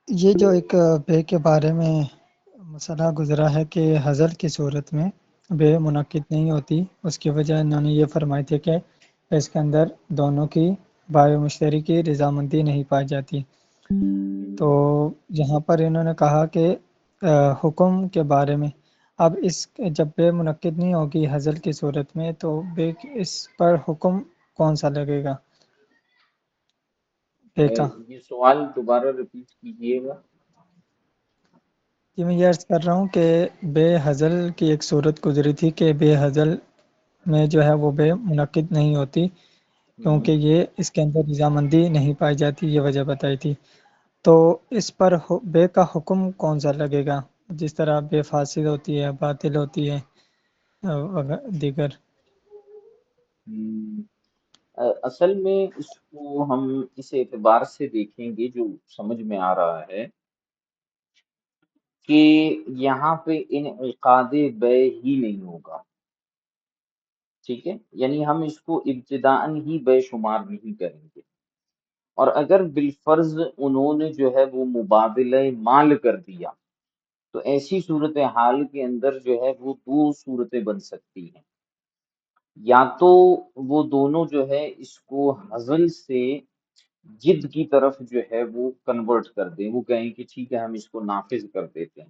یہ جو ایک بے کے بارے میں مسئلہ گزرا ہے کہ حضر کی صورت میں بے منعقد نہیں ہوتی، اس کی وجہ انہوں نے یہ فرمائی تھی کہ اس کے اندر دونوں کی بائع مشتری کی رضامندی نہیں پائی جاتی، تو یہاں پر انہوں نے کہا کہ حکم کے بارے میں اب اس جب بے منعقد نہیں ہوگی حضر کی صورت میں تو بے اس پر حکم کون سا لگے گا بے کا؟ یہ سوال دوبارہ ریپیٹ کیجیے گا۔ جی میں یہ عرض کر رہا ہوں کہ بے حضل کی ایک صورت گزری تھی کہ بے حضل میں جو ہے وہ بے منعقد نہیں ہوتی کیونکہ یہ اس کے اندر رضامندی نہیں پائی جاتی، یہ وجہ بتائی تھی، تو اس پر بے کا حکم کون سا لگے گا، جس طرح بے فاسد ہوتی ہے، باطل ہوتی ہے دیگر؟ ہم، اصل میں اس کو ہم اس اعتبار سے دیکھیں گے جو سمجھ میں آ رہا ہے کہ یہاں پہ انعقاد بے ہی نہیں ہوگا، ٹھیک ہے، یعنی ہم اس کو ابتداءً ہی بے شمار نہیں کریں گے، اور اگر بالفرض انہوں نے جو ہے وہ مبادلہ مال کر دیا تو ایسی صورتحال کے اندر جو ہے وہ دو صورتیں بن سکتی ہیں، یا تو وہ دونوں جو ہے اس کو حضل سے جد کی طرف جو ہے وہ کنورٹ کر دیں، وہ کہیں کہ ٹھیک ہے ہم اس کو نافذ کر دیتے ہیں،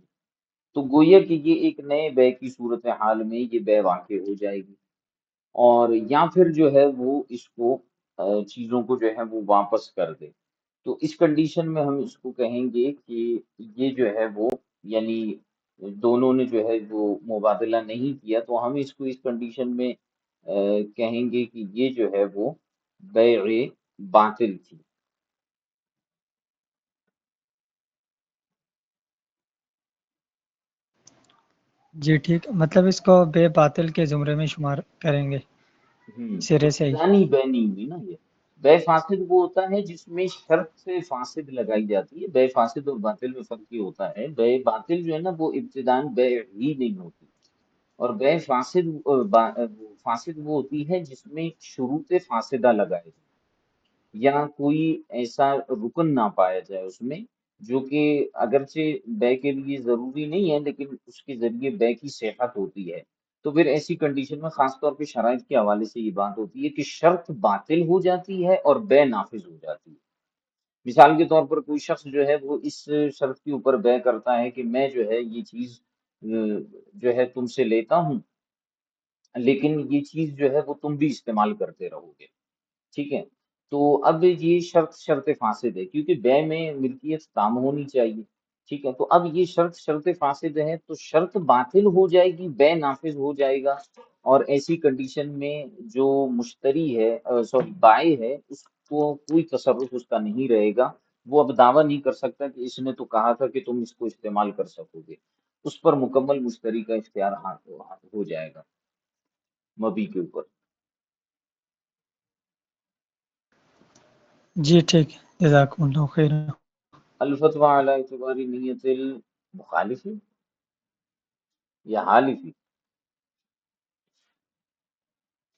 تو گویا کہ یہ ایک نئے بے کی صورتحال میں یہ بے واقع ہو جائے گی، اور یا پھر جو ہے وہ اس کو چیزوں کو جو ہے وہ واپس کر دے، تو اس کنڈیشن میں ہم اس کو کہیں گے کہ یہ جو ہے وہ یعنی دونوں نے جو ہے وہ مبادلہ نہیں کیا، تو ہم اس کو اس کنڈیشن میں کہیں گے کہ یہ جو ہے وہ بیع باطل تھی۔ جی ٹھیک، مطلب اس کو بے باطل کے زمرے میں شمار کریں گے سرے سے ہی؟ ابتدانی بے نہیں ہوئی نا، یہ بے فاسد وہ ہوتا ہے جس میں شرط سے فاسد لگائی جاتی ہے، بے فاسد اور باطل میں فرق یہ ہوتا ہے، بے باطل جو ہے نا وہ ابتدان بے ہی نہیں ہوتی، اور بے فاسد فاسد وہ ہوتی ہے جس میں شروط فاسدہ لگائے جائیں یا کوئی ایسا رکن نہ پایا جائے اس میں جو کہ اگرچہ بے کے لیے ضروری نہیں ہے لیکن اس کے ذریعے بے کی صحت ہوتی ہے، تو پھر ایسی کنڈیشن میں خاص طور پہ شرائط کے حوالے سے یہ بات ہوتی ہے کہ شرط باطل ہو جاتی ہے اور بے نافذ ہو جاتی ہے۔ مثال کے طور پر کوئی شخص جو ہے وہ اس شرط کے اوپر بے کرتا ہے کہ میں جو ہے یہ چیز جو ہے تم سے لیتا ہوں لیکن یہ چیز جو ہے وہ تم بھی استعمال کرتے رہو گے، ٹھیک ہے، تو اب یہ شرط فاسد ہے کیونکہ بے میں ملکیت تام ہونی چاہیے، ٹھیک ہے، تو اب یہ شرط فاسد ہے، تو شرط باطل ہو جائے گی، بے نافذ ہو جائے گا، اور ایسی کنڈیشن میں جو مشتری ہے، سوری بائع ہے، اس کو کوئی تصرف اس کا نہیں رہے گا، وہ اب دعویٰ نہیں کر سکتا کہ اس نے تو کہا تھا کہ تم اس کو استعمال کر سکو گے، اس پر مکمل مشتری کا اختیار ہو جائے گا مبی کے اوپر۔ جی ٹھیک ہے، جزاکم اللہ خیر۔ الفتویٰ علی اعتبار نیت المخالف یا حالفی،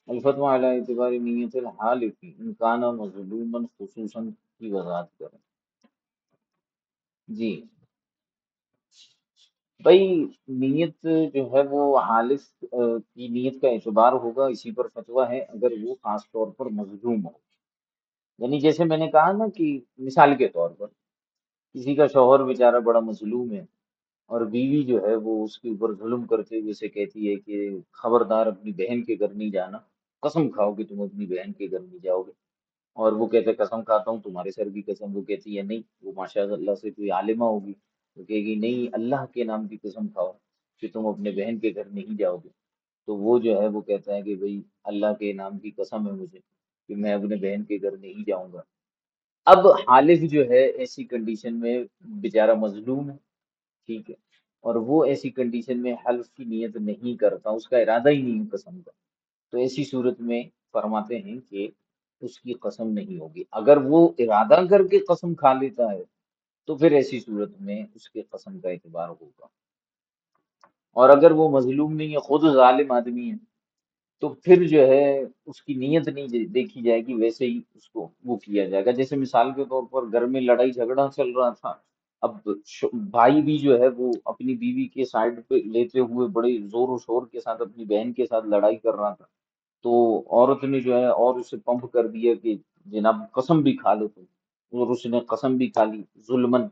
الفتویٰ علی اعتبار نیت الحالف ان کان مظلوما خصوصاً کی وضاحت کریں۔ جی بھائی، نیت جو ہے وہ حالف کی نیت کا اعتبار ہوگا، اسی پر فتویٰ ہے اگر وہ خاص طور پر مظلوم ہو، یعنی جیسے میں نے کہا نا کہ مثال کے طور پر کسی کا شوہر بیچارہ بڑا مظلوم ہے، اور بیوی جو ہے وہ اس کے اوپر ظلم کرتے ہوئے سے کہتی ہے کہ خبردار اپنی بہن کے گھر نہیں جانا، قسم کھاؤ کہ تم اپنی بہن کے گھر نہیں جاؤ گے، اور وہ کہتے قسم کھاتا ہوں تمہارے سر کی قسم، وہ کہتی ہے نہیں، وہ ماشاء اللہ سے کوئی عالمہ ہوگی، وہ کہے گی نہیں اللہ کے نام کی قسم کھاؤ کہ تم اپنے بہن کے گھر نہیں جاؤ گے، تو وہ جو ہے وہ کہتا ہے کہ بھئی اللہ کے نام کی قسم ہے مجھے کہ میں اپنے بہن کے گھر نہیں جاؤں گا۔ اب حالف جو ہے ایسی کنڈیشن میں بیچارہ مظلوم ہے، ٹھیک ہے، اور وہ ایسی کنڈیشن میں حلف کی نیت نہیں کرتا، اس کا ارادہ ہی نہیں ہے قسم کا، تو ایسی صورت میں فرماتے ہیں کہ اس کی قسم نہیں ہوگی۔ اگر وہ ارادہ کر کے قسم کھا لیتا ہے تو پھر ایسی صورت میں اس کے قسم کا اعتبار ہوگا، اور اگر وہ مظلوم نہیں ہے، خود ظالم آدمی ہے، تو پھر جو ہے اس کی نیت نہیں دیکھی جائے گی، ویسے ہی اس کو وہ کیا جائے گا۔ جیسے مثال کے طور پر گھر میں لڑائی جھگڑا چل رہا تھا، اب بھائی بھی جو ہے وہ اپنی بیوی کے سائڈ پہ لیتے ہوئے بڑے زور و شور کے ساتھ اپنی بہن کے ساتھ لڑائی کر رہا تھا، تو عورت نے جو ہے اور اسے پمپ کر دیا کہ جناب قسم بھی کھا لو تم، اور اس نے قسم بھی کھا لی ظلمن،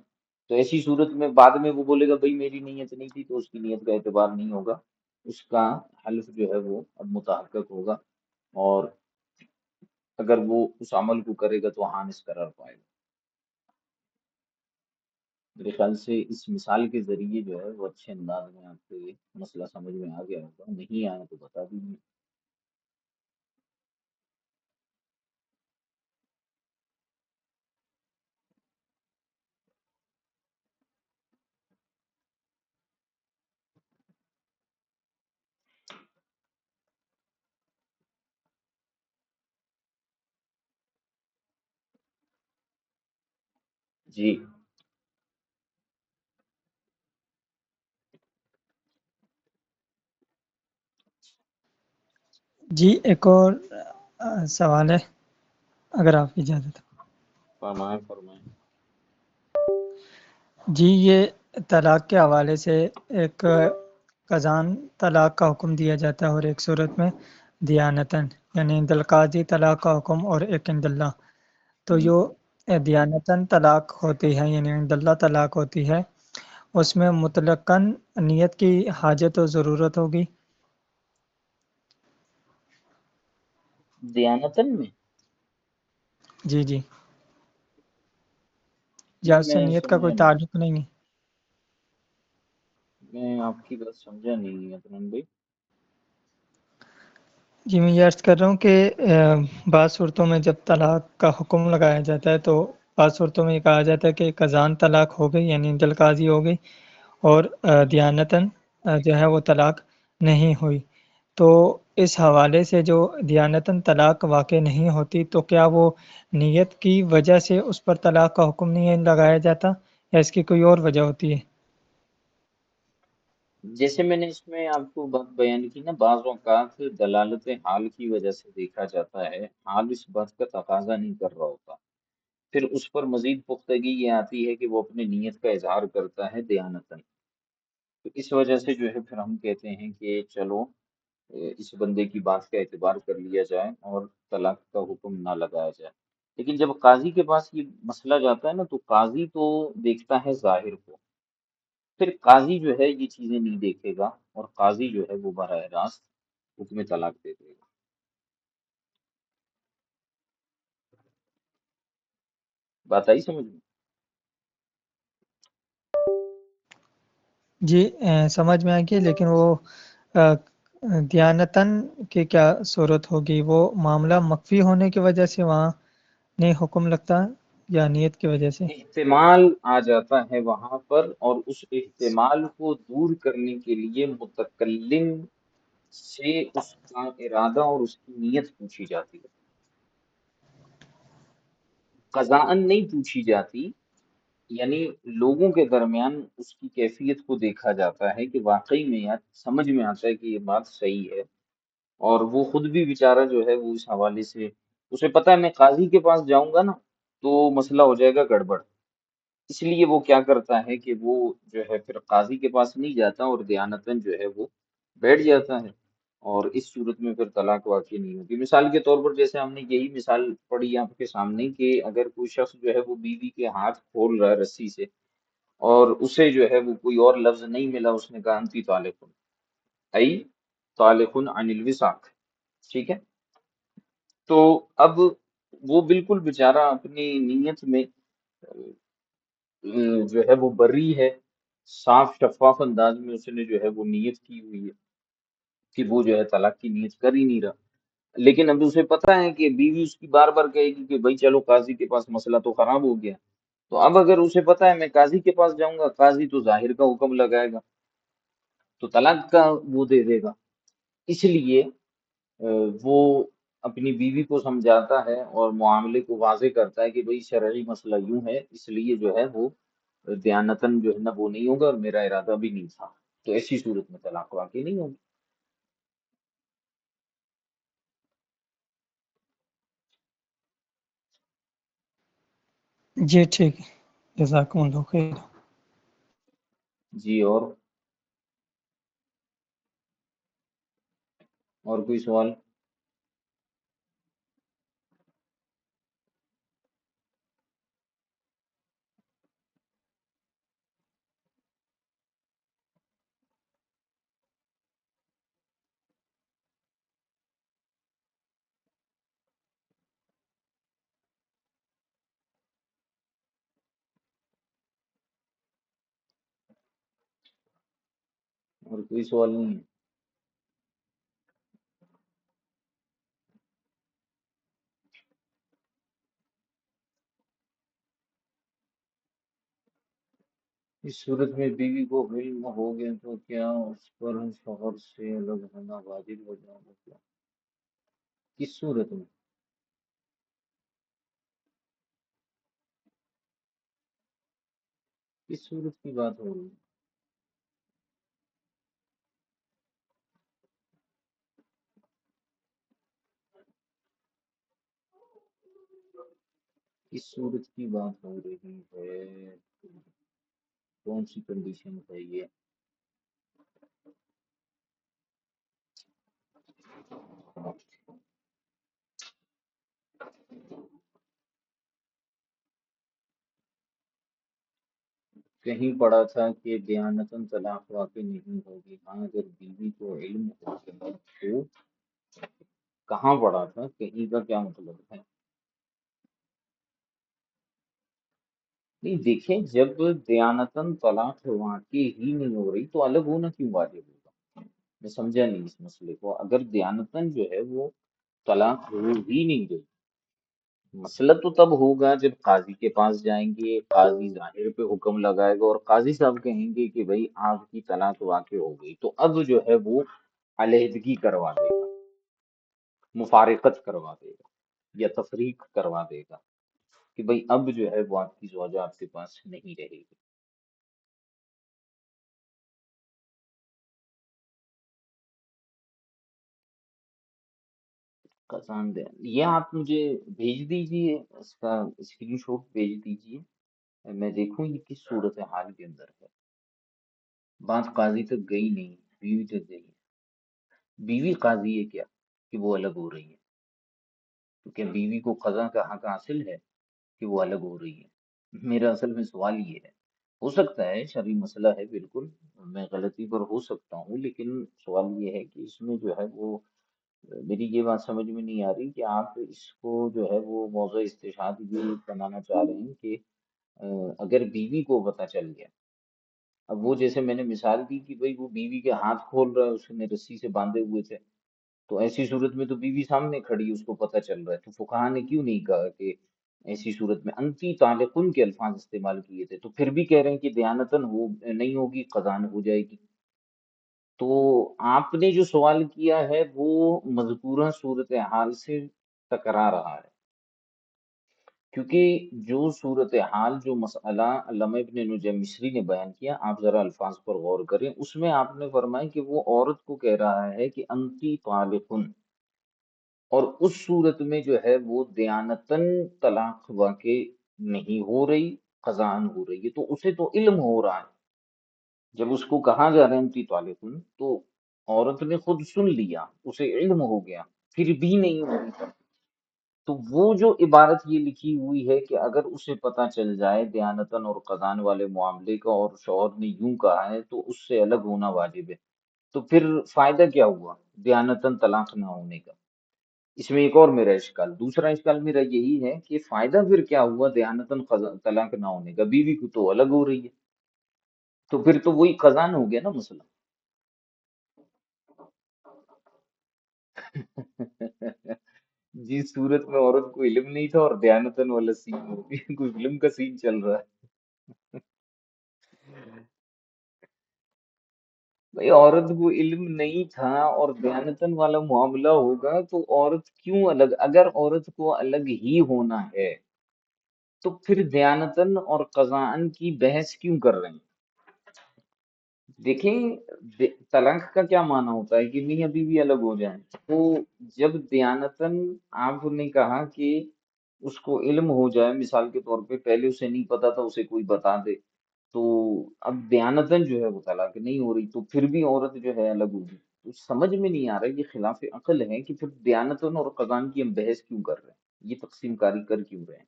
تو ایسی صورت میں بعد میں وہ بولے گا بھائی میری نیت نہیں تھی، تو اس کی نیت کا اعتبار نہیں ہوگا، اس کا حلف جو ہے وہ اب متحقق ہوگا، اور اگر وہ اس عمل کو کرے گا تو حانث قرار پائے گا۔ میرے خیال سے اس مثال کے ذریعے جو ہے وہ اچھے انداز میں آپ کو یہ مسئلہ سمجھ میں آ گیا ہوگا، نہیں آیا تو بتا دیجیے۔ جی جی ایک اور سوال ہے، اگر آپ کی اجازت ہو۔ فرمائیں فرمائیں۔ جی یہ طلاق کے حوالے سے ایک قضان طلاق کا حکم دیا جاتا ہے، اور ایک صورت میں دیانتاً، یعنی عند القاضی طلاق کا حکم، اور ایک عند اللہ۔ تو جو دیانتاً طلاق ہوتی ہے، یعنی عند اللہ طلاق ہوتی ہے، اس میں مطلقاً نیت کی حاجت و ضرورت ہوگی۔ دیانتن میں؟ جی جی، یا جی اس سے میں نیت کا سمجھا کوئی نہیں، تعلق نہیں ہے۔ میں آپ کی بات سمجھا نہیں عطران بھائی۔ جی میں یہ عرض کر رہا ہوں کہ بعض صورتوں میں جب طلاق کا حکم لگایا جاتا ہے، تو بعض صورتوں میں یہ کہا جاتا ہے کہ قضان طلاق ہو گئی، یعنی عند القاضی ہو گئی، اور دیانتاً جو ہے وہ طلاق نہیں ہوئی۔ تو اس حوالے سے جو دیانتاً طلاق واقع نہیں ہوتی، تو کیا وہ نیت کی وجہ سے اس پر طلاق کا حکم نہیں لگایا جاتا، یا اس کی کوئی اور وجہ ہوتی ہے؟ جیسے میں نے اس میں آپ کو بات بیان کی نا، بعض اوقات دلالت حال کی وجہ سے دیکھا جاتا ہے، حال اس بات کا تقاضا نہیں کر رہا ہوتا، پھر اس پر مزید پختگی یہ آتی ہے کہ وہ اپنی نیت کا اظہار کرتا ہے دیانتاً، تو اس وجہ سے جو ہے پھر ہم کہتے ہیں کہ چلو اس بندے کی بات کا اعتبار کر لیا جائے اور طلاق کا حکم نہ لگایا جائے۔ لیکن جب قاضی کے پاس یہ مسئلہ جاتا ہے نا، تو قاضی تو دیکھتا ہے ظاہر کو، پھر قاضی جو ہے یہ چیزیں نہیں دیکھے گا، اور قاضی جو ہے وہ براہ راست حکم طلاق دے دے گا۔ بات آئی سمجھ میں؟ جی سمجھ میں آ گئی، لیکن وہ آ، دیانتاً کی کیا صورت ہوگی؟ وہ معاملہ مخفی ہونے کی وجہ سے وہاں نہیں حکم لگتا یا نیت کی وجہ سے؟ احتمال آ جاتا ہے وہاں پر، اور اس احتمال کو دور کرنے کے لیے متکلم سے اس کا ارادہ اور اس کی نیت پوچھی جاتی ہے، قضاءً نہیں پوچھی جاتی۔ یعنی لوگوں کے درمیان اس کی کیفیت کو دیکھا جاتا ہے کہ واقعی میں یار سمجھ میں آتا ہے کہ یہ بات صحیح ہے، اور وہ خود بھی بیچارہ جو ہے وہ اس حوالے سے اسے پتا ہے میں قاضی کے پاس جاؤں گا نا تو مسئلہ ہو جائے گا گڑبڑ، اس لیے وہ کیا کرتا ہے کہ وہ جو ہے پھر قاضی کے پاس نہیں جاتا اور دیانتاً جو ہے وہ بیٹھ جاتا ہے، اور اس صورت میں پھر طلاق واقع نہیں ہوگی۔ مثال کے طور پر جیسے ہم نے یہی مثال پڑھی آپ کے سامنے کہ اگر کوئی شخص جو ہے وہ بیوی کے ہاتھ کھول رہا ہے رسی سے، اور اسے جو ہے وہ کوئی اور لفظ نہیں ملا، اس نے کہا انتی طالق، ای طالق عن الوثاق، ٹھیک ہے؟ تو اب وہ بالکل بیچارہ اپنی نیت میں جو ہے وہ بری ہے، صاف شفاف انداز میں اس نے جو ہے وہ نیت کی ہوئی ہے کہ وہ جو ہے طلاق کی نیت کر ہی نہیں رہا، لیکن اب اسے پتا ہے کہ بیوی اس کی بار بار کہے گی کہ بھائی چلو قاضی کے پاس، مسئلہ تو خراب ہو گیا، تو اب اگر اسے پتا ہے میں قاضی کے پاس جاؤں گا، قاضی تو ظاہر کا حکم لگائے گا تو طلاق کا وہ دے دے گا، اس لیے وہ اپنی بیوی کو سمجھاتا ہے اور معاملے کو واضح کرتا ہے کہ بھئی شرعی مسئلہ یوں ہے، اس لیے جو ہے وہ دیانتاً جو ہے نا وہ نہیں ہوگا، اور میرا ارادہ بھی نہیں تھا، تو ایسی صورت میں طلاق واقع نہیں ہوگی۔ جی ٹھیک ہے، جزاکم اللہ خیر۔ جی، اور کوئی سوال؟ اور کوئی سوال نہیں ہے؟ اس صورت میں بیوی کو علم ہو گیا تو کیا اس پر شوہر سے الگ ہونا واجب ہو جائے گا کیا؟ کس صورت میں؟ کس صورت کی بات ہو رہی ہے؟ کس صورت کی بات ہو رہی ہے؟ کون سی کنڈیشن ہے یہ؟ کہیں پڑھا تھا کہ دیانتاً طلاق واقع نہیں ہوگی، ہاں اگر بیوی کو علم ہو گیا تو، کہاں پڑھا تھا؟ کہیں کا کیا مطلب ہے؟ نہیں دیکھیں، جب دیانتاً طلاق واقع ہی نہیں ہو رہی تو الگ ہونا کیوں واجب ہوگا؟ میں سمجھا نہیں اس مسئلے کو۔ اگر دیانتاً جو ہے وہ طلاق ہو ہی نہیں رہی، مسئلہ تو تب ہوگا جب قاضی کے پاس جائیں گے، قاضی ظاہر پہ حکم لگائے گا اور قاضی صاحب کہیں گے کہ بھئی آپ کی طلاق واقع ہو گئی، تو اب جو ہے وہ علیحدگی کروا دے گا، مفارقت کروا دے گا یا تفریق کروا دے گا کہ بھئی اب جو ہے وہ آپ کی زوجہ آپ کے پاس نہیں رہے گی۔ قسم دے، یہ آپ مجھے بھیج دیجئے، اس کا اسکرین شاٹ بھیج دیجئے، میں دیکھوں یہ کس صورت حال کے اندر ہے۔ بات قاضی تک گئی نہیں، بیوی تک گئی ہے۔ بیوی قاضی ہے کیا کہ وہ الگ ہو رہی ہے؟ تو کیا بیوی کو قضا کا حق حاصل ہے کہ وہ الگ ہو رہی ہے؟ میرا اصل میں سوال یہ ہے، ہو سکتا ہے شرعی مسئلہ ہے، بالکل میں غلطی پر ہو سکتا ہوں، لیکن سوال یہ ہے کہ اس میں جو ہے وہ میری یہ بات سمجھ میں نہیں آ رہی کہ آپ اس کو جو ہے وہ موضوع استشہاد یہ بنانا چاہ رہے ہیں کہ اگر بیوی کو پتہ چل گیا اب وہ جیسے میں نے مثال دی کہ بھئی وہ بیوی کے ہاتھ کھول رہا ہے، اس نے رسی سے باندھے ہوئے تھے، تو ایسی صورت میں تو بیوی سامنے کھڑی، اس کو پتہ چل رہا ہے، تو فقہا نے کیوں نہیں کہا کہ ایسی صورت میں انتی طالقن کے الفاظ استعمال کیے تھے؟ تو پھر بھی کہہ رہے ہیں کہ دیانتن ہو نہیں ہوگی، قضان ہو جائے گی۔ تو آپ نے جو سوال کیا ہے وہ مذکورہ صورتحال سے ٹکرا رہا ہے، کیونکہ جو صورتحال، جو مسئلہ علامہ ابن نجم مصری نے بیان کیا، آپ ذرا الفاظ پر غور کریں، اس میں آپ نے فرمایا کہ وہ عورت کو کہہ رہا ہے کہ انتی طالقن، اور اس صورت میں جو ہے وہ دیانتن طلاق واقع نہیں ہو رہی، خزان ہو رہی ہے، تو اسے تو علم ہو رہا ہے۔ جب اس کو کہا جا رہا ہے انتی طالقن، تو عورت نے خود سن لیا، اسے علم ہو گیا، پھر بھی نہیں ہو رہی، تو وہ جو عبارت یہ لکھی ہوئی ہے کہ اگر اسے پتہ چل جائے دیانتن اور قضان والے معاملے کا اور شوہر نے یوں کہا ہے تو اس سے الگ ہونا واجب ہے، تو پھر فائدہ کیا ہوا دیانتن طلاق نہ ہونے کا؟ اس میں ایک اور میرا اشکال، دوسرا اشکال میرا یہی ہے کہ فائدہ پھر کیا ہوا دیانتن طلاق نہ ہونے کا؟ بیوی کو تو الگ ہو رہی ہے، تو پھر تو وہی قضان ہو گیا نا مسئلہ۔ جس صورت میں عورت کو علم نہیں تھا اور دیانتن والا سین ہو گیا، کوئی فلم کا سین چل رہا ہے۔ بھئی عورت کو علم نہیں تھا اور دیانتن والا معاملہ ہوگا تو عورت کیوں الگ؟ اگر عورت کو الگ ہی ہونا ہے تو پھر دیانتن اور قضاءن کی بحث کیوں کر رہے ہیں؟ دیکھیں، طلاق کا کیا معنی ہوتا ہے کہ میاں بیوی الگ ہو جائیں، تو جب دیانتن آپ نے کہا کہ اس کو علم ہو جائے، مثال کے طور پہ پہلے اسے نہیں پتا تھا، اسے کوئی بتا دے، تو اب دیانتن جو ہے وہ طلاق نہیں ہو رہی، تو پھر بھی عورت جو ہے الگ ہوگی، تو سمجھ میں نہیں آ رہا ہے، یہ خلاف عقل ہے کہ پھر دیانتن اور قضان کی ہم بحث کیوں کر رہے ہیں، یہ تقسیم کاری کر کیوں رہے ہیں؟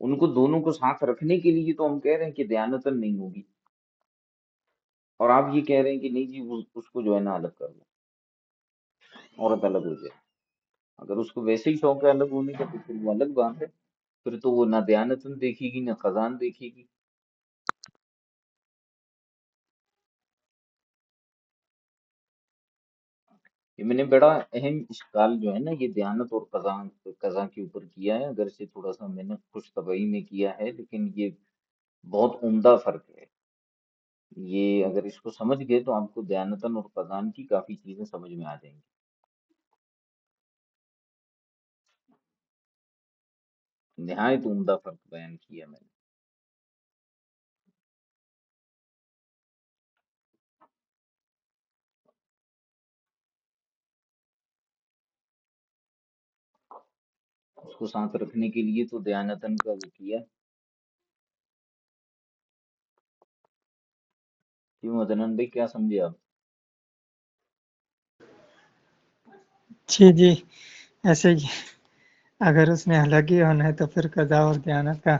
ان کو دونوں کو ساتھ رکھنے کے لیے تو ہم کہہ رہے ہیں کہ دیانتن نہیں ہوگی، اور آپ یہ کہہ رہے ہیں کہ نہیں جی اس کو جو ہے نا الگ کر دو، عورت الگ ہو جائے۔ اگر اس کو ویسے ہی شوق ہے الگ ہونے کا تو پھر وہ الگ بات ہے، پھر تو وہ نہ دیانتن دیکھے گی نہ خزان دیکھے گی۔ یہ میں نے بڑا اہم اشکال جو ہے نا یہ دیانت اور قضا کے اوپر کیا ہے، اگر سے تھوڑا سا میں نے خوش طبعی میں کیا ہے، لیکن یہ بہت عمدہ فرق ہے۔ یہ اگر اس کو سمجھ گئے تو آپ کو دیانتن اور قضان کی کافی چیزیں سمجھ میں آ جائیں گی۔ نہایت عمدہ فرق بیان کیا میں نے۔ اس کو ساتھ رکھنے کے لیے تو دیانتن کا وہ کیا۔ کیوں عدنان بھائی کیا سمجھے آپ؟ جی جی، ایسے ہی اگر اس نے الگ ہی ہونا ہے تو پھر قضا اور دیانت کا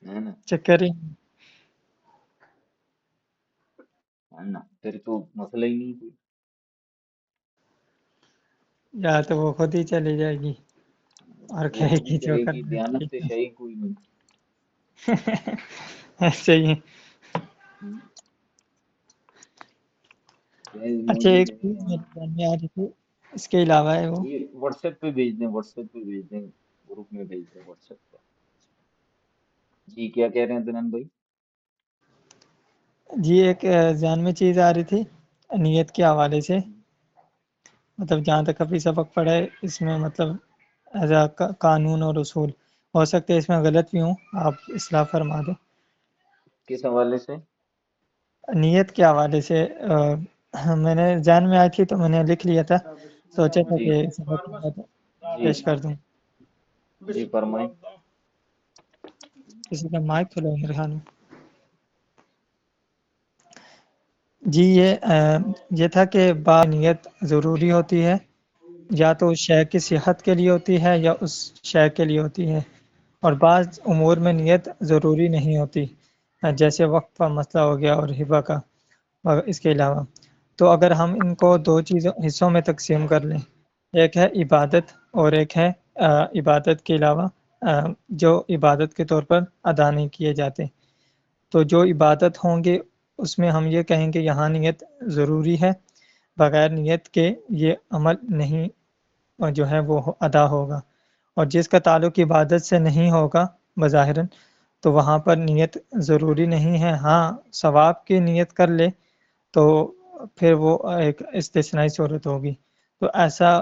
ہے نا، چکر ہی، ہے نا، پھر تو مسئلہ ہی نہیں کوئی۔ یا تو وہ خود ہی چلی جائے گی اور وہ کہے خود ہی گی جو کہے گی کرنا ہے دیانت سے ٹھیک شئی کوئی نہیں۔ ہے۔ ایسے ہی۔ ہم، جائز اچھا، موجود ایک ہے چیز یہاں۔ میرے ذہن میں آ رہی تھی، اس کے علاوہ ہے وہ، یہ واٹس ایپ پہ بھیج دیں، واٹس ایپ پہ بھیج دیں، گروپ میں بھیج دیں واٹس ایپ پہ۔ جی کیا کہہ رہے ہیں عدنان بھائی؟ جی ایک ذہن میں چیز آ رہی تھی نیت کے حوالے سے، مطلب جہاں تک ابھی سبق پڑھا ہے اس میں مطلب ایز اے قانون اور اصول، ہو سکتا ہے اس میں غلط بھی ہوں، آپ اصلاح فرما دیں۔ کس حوالے سے؟ نیت کے حوالے سے میں نے ذہن میں آئی تھی تو میں نے لکھ لیا تھا، سوچا تھا جی کہ سبق کے بعد جی پیش کر دوں۔ جی فرمائیں۔ کسی کا مائک کھلا ہے میرے خیال میں۔ جی یہ تھا کہ با نیت ضروری ہوتی ہے، یا تو اس شے کی صحت کے لیے ہوتی ہے یا اس شے کے لیے ہوتی ہے، اور بعض امور میں نیت ضروری نہیں ہوتی، جیسے وقت کا مسئلہ ہو گیا اور ہبہ کا، اور اس کے علاوہ تو اگر ہم ان کو دو چیزوں حصوں میں تقسیم کر لیں، ایک ہے عبادت اور ایک ہے عبادت کے علاوہ جو عبادت کے طور پر ادا نہیں کیے جاتے، تو جو عبادت ہوں گے اس میں ہم یہ کہیں گے یہاں نیت ضروری ہے، بغیر نیت کے یہ عمل نہیں جو ہے وہ ادا ہوگا، اور جس کا تعلق عبادت سے نہیں ہوگا بظاہراً تو وہاں پر نیت ضروری نہیں ہے، ہاں ثواب کی نیت کر لے تو پھر وہ ایک استثنائی صورت ہوگی۔ تو ایسا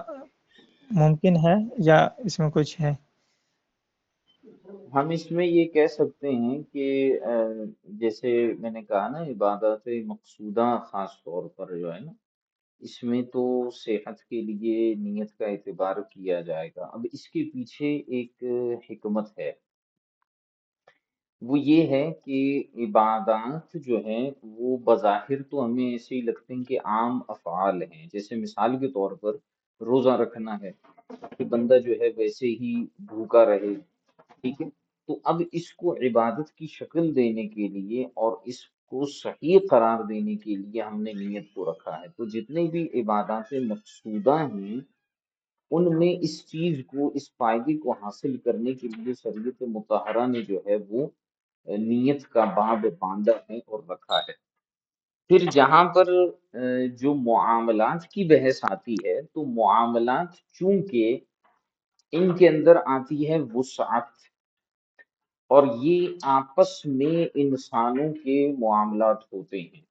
ممکن ہے یا اس میں کچھ ہے؟ ہم اس میں یہ کہہ سکتے ہیں کہ جیسے میں نے کہا نا، عبادت مقصودہ خاص طور پر جو ہے نا، اس میں تو صحت کے لیے نیت کا اعتبار کیا جائے گا۔ اب اس کے پیچھے ایک حکمت ہے، وہ یہ ہے کہ عبادات جو ہیں وہ بظاہر تو ہمیں ایسے ہی لگتے ہیں کہ عام افعال ہیں، جیسے مثال کے طور پر روزہ رکھنا ہے کہ بندہ جو ہے ویسے ہی بھوکا رہے، ٹھیک ہے۔ تو اب اس کو عبادت کی شکل دینے کے لیے اور اس کو صحیح قرار دینے کے لیے ہم نے نیت کو رکھا ہے۔ تو جتنے بھی عبادات مقصودہ ہیں ان میں اس چیز کو، اس فائدے کو حاصل کرنے کے لیے شریعت مطہرہ نے جو ہے وہ نیت کا باب باندھا ہے اور رکھا ہے۔ پھر جہاں پر جو معاملات کی بحث آتی ہے، تو معاملات چونکہ ان کے اندر آتی ہے وسعت، اور یہ آپس میں انسانوں کے معاملات ہوتے ہیں،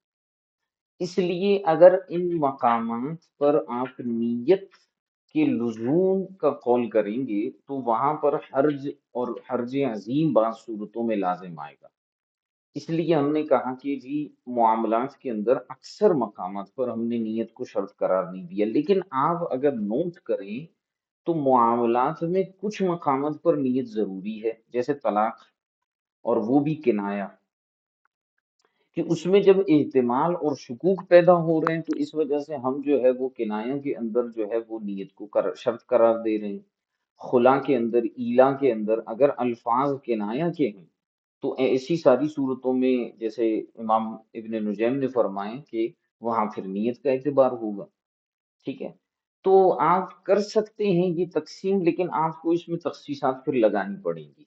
اس لیے اگر ان مقامات پر آپ نیت کے لزوم کا قول کریں گے تو وہاں پر حرج، اور حرج عظیم بعض صورتوں میں لازم آئے گا۔ اس لیے ہم نے کہا کہ جی معاملات کے اندر اکثر مقامات پر ہم نے نیت کو شرط قرار نہیں دیا، لیکن آپ اگر نوٹ کریں تو معاملات میں کچھ مقامات پر نیت ضروری ہے، جیسے طلاق، اور وہ بھی کنایا، کہ اس میں جب احتمال اور شکوک پیدا ہو رہے ہیں تو اس وجہ سے ہم جو ہے وہ کنایا کے اندر جو ہے وہ نیت کو شرط قرار دے رہے ہیں۔ خلا کے اندر، ایلا کے اندر اگر الفاظ کنایا کے ہیں تو ایسی ساری صورتوں میں جیسے امام ابن نجیم نے فرمائے کہ وہاں پھر نیت کا اعتبار ہوگا، ٹھیک ہے۔ تو آپ کر سکتے ہیں یہ تقسیم، لیکن آپ کو اس میں تخصیصات پھر لگانی پڑیں گی،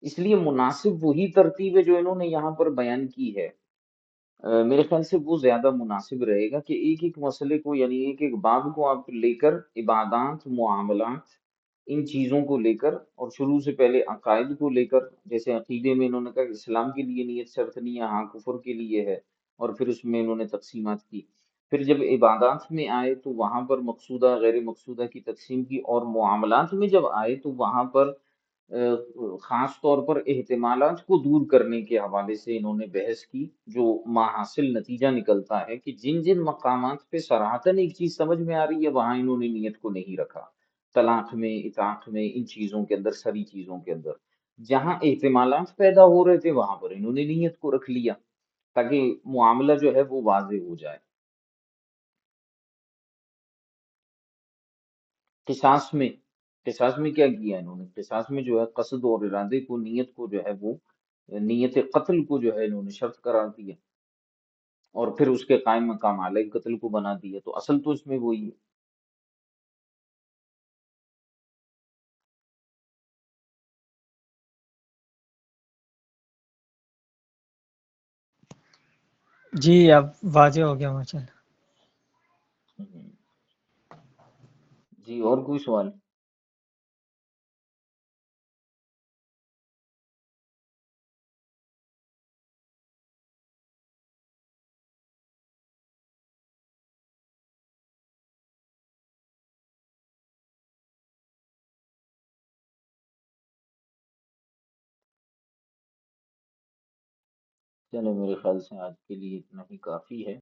اس لیے مناسب وہی ترتیب ہے جو انہوں نے یہاں پر بیان کی ہے۔ میرے خیال سے وہ زیادہ مناسب رہے گا کہ ایک ایک مسئلے کو، یعنی ایک ایک باب کو آپ لے کر عبادات، معاملات، ان چیزوں کو لے کر، اور شروع سے پہلے عقائد کو لے کر، جیسے عقیدے میں انہوں نے کہا کہ اسلام کے لیے نیت شرط نہیں ہے، ہاں کفر کے لیے ہے، اور پھر اس میں انہوں نے تقسیمات کی۔ پھر جب عبادات میں آئے تو وہاں پر مقصودہ غیر مقصودہ کی تقسیم کی، اور معاملات میں جب آئے تو وہاں پر خاص طور پر احتمالات کو دور کرنے کے حوالے سے انہوں نے بحث کی، جو ماحصل نتیجہ نکلتا ہے کہ جن جن مقامات پہ صراحتاً ایک چیز سمجھ میں آ رہی ہے وہاں انہوں نے نیت کو نہیں رکھا، طلاق میں، اطاعت میں، ان چیزوں کے اندر، ساری چیزوں کے اندر جہاں احتمالات پیدا ہو رہے تھے وہاں پر انہوں نے نیت کو رکھ لیا، تاکہ معاملہ جو ہے وہ واضح ہو جائے۔ قصاص میں، قصاص میں کیا کیا انہوں نے؟ قصاص میں جو ہے قصد اور ارادے کو، نیت کو جو ہے وہ، نیت قتل کو جو ہے انہوں نے شرط قرار دیا، اور پھر اس کے قائم مقام اعلی قتل کو بنا دیا، تو اصل تو اس میں وہی ہے۔ جی اب واضح ہو گیا ماشاء اللہ۔ جی اور کوئی سوال؟ چلے میرے خیال سے آج کے لیے اتنا ہی کافی ہے۔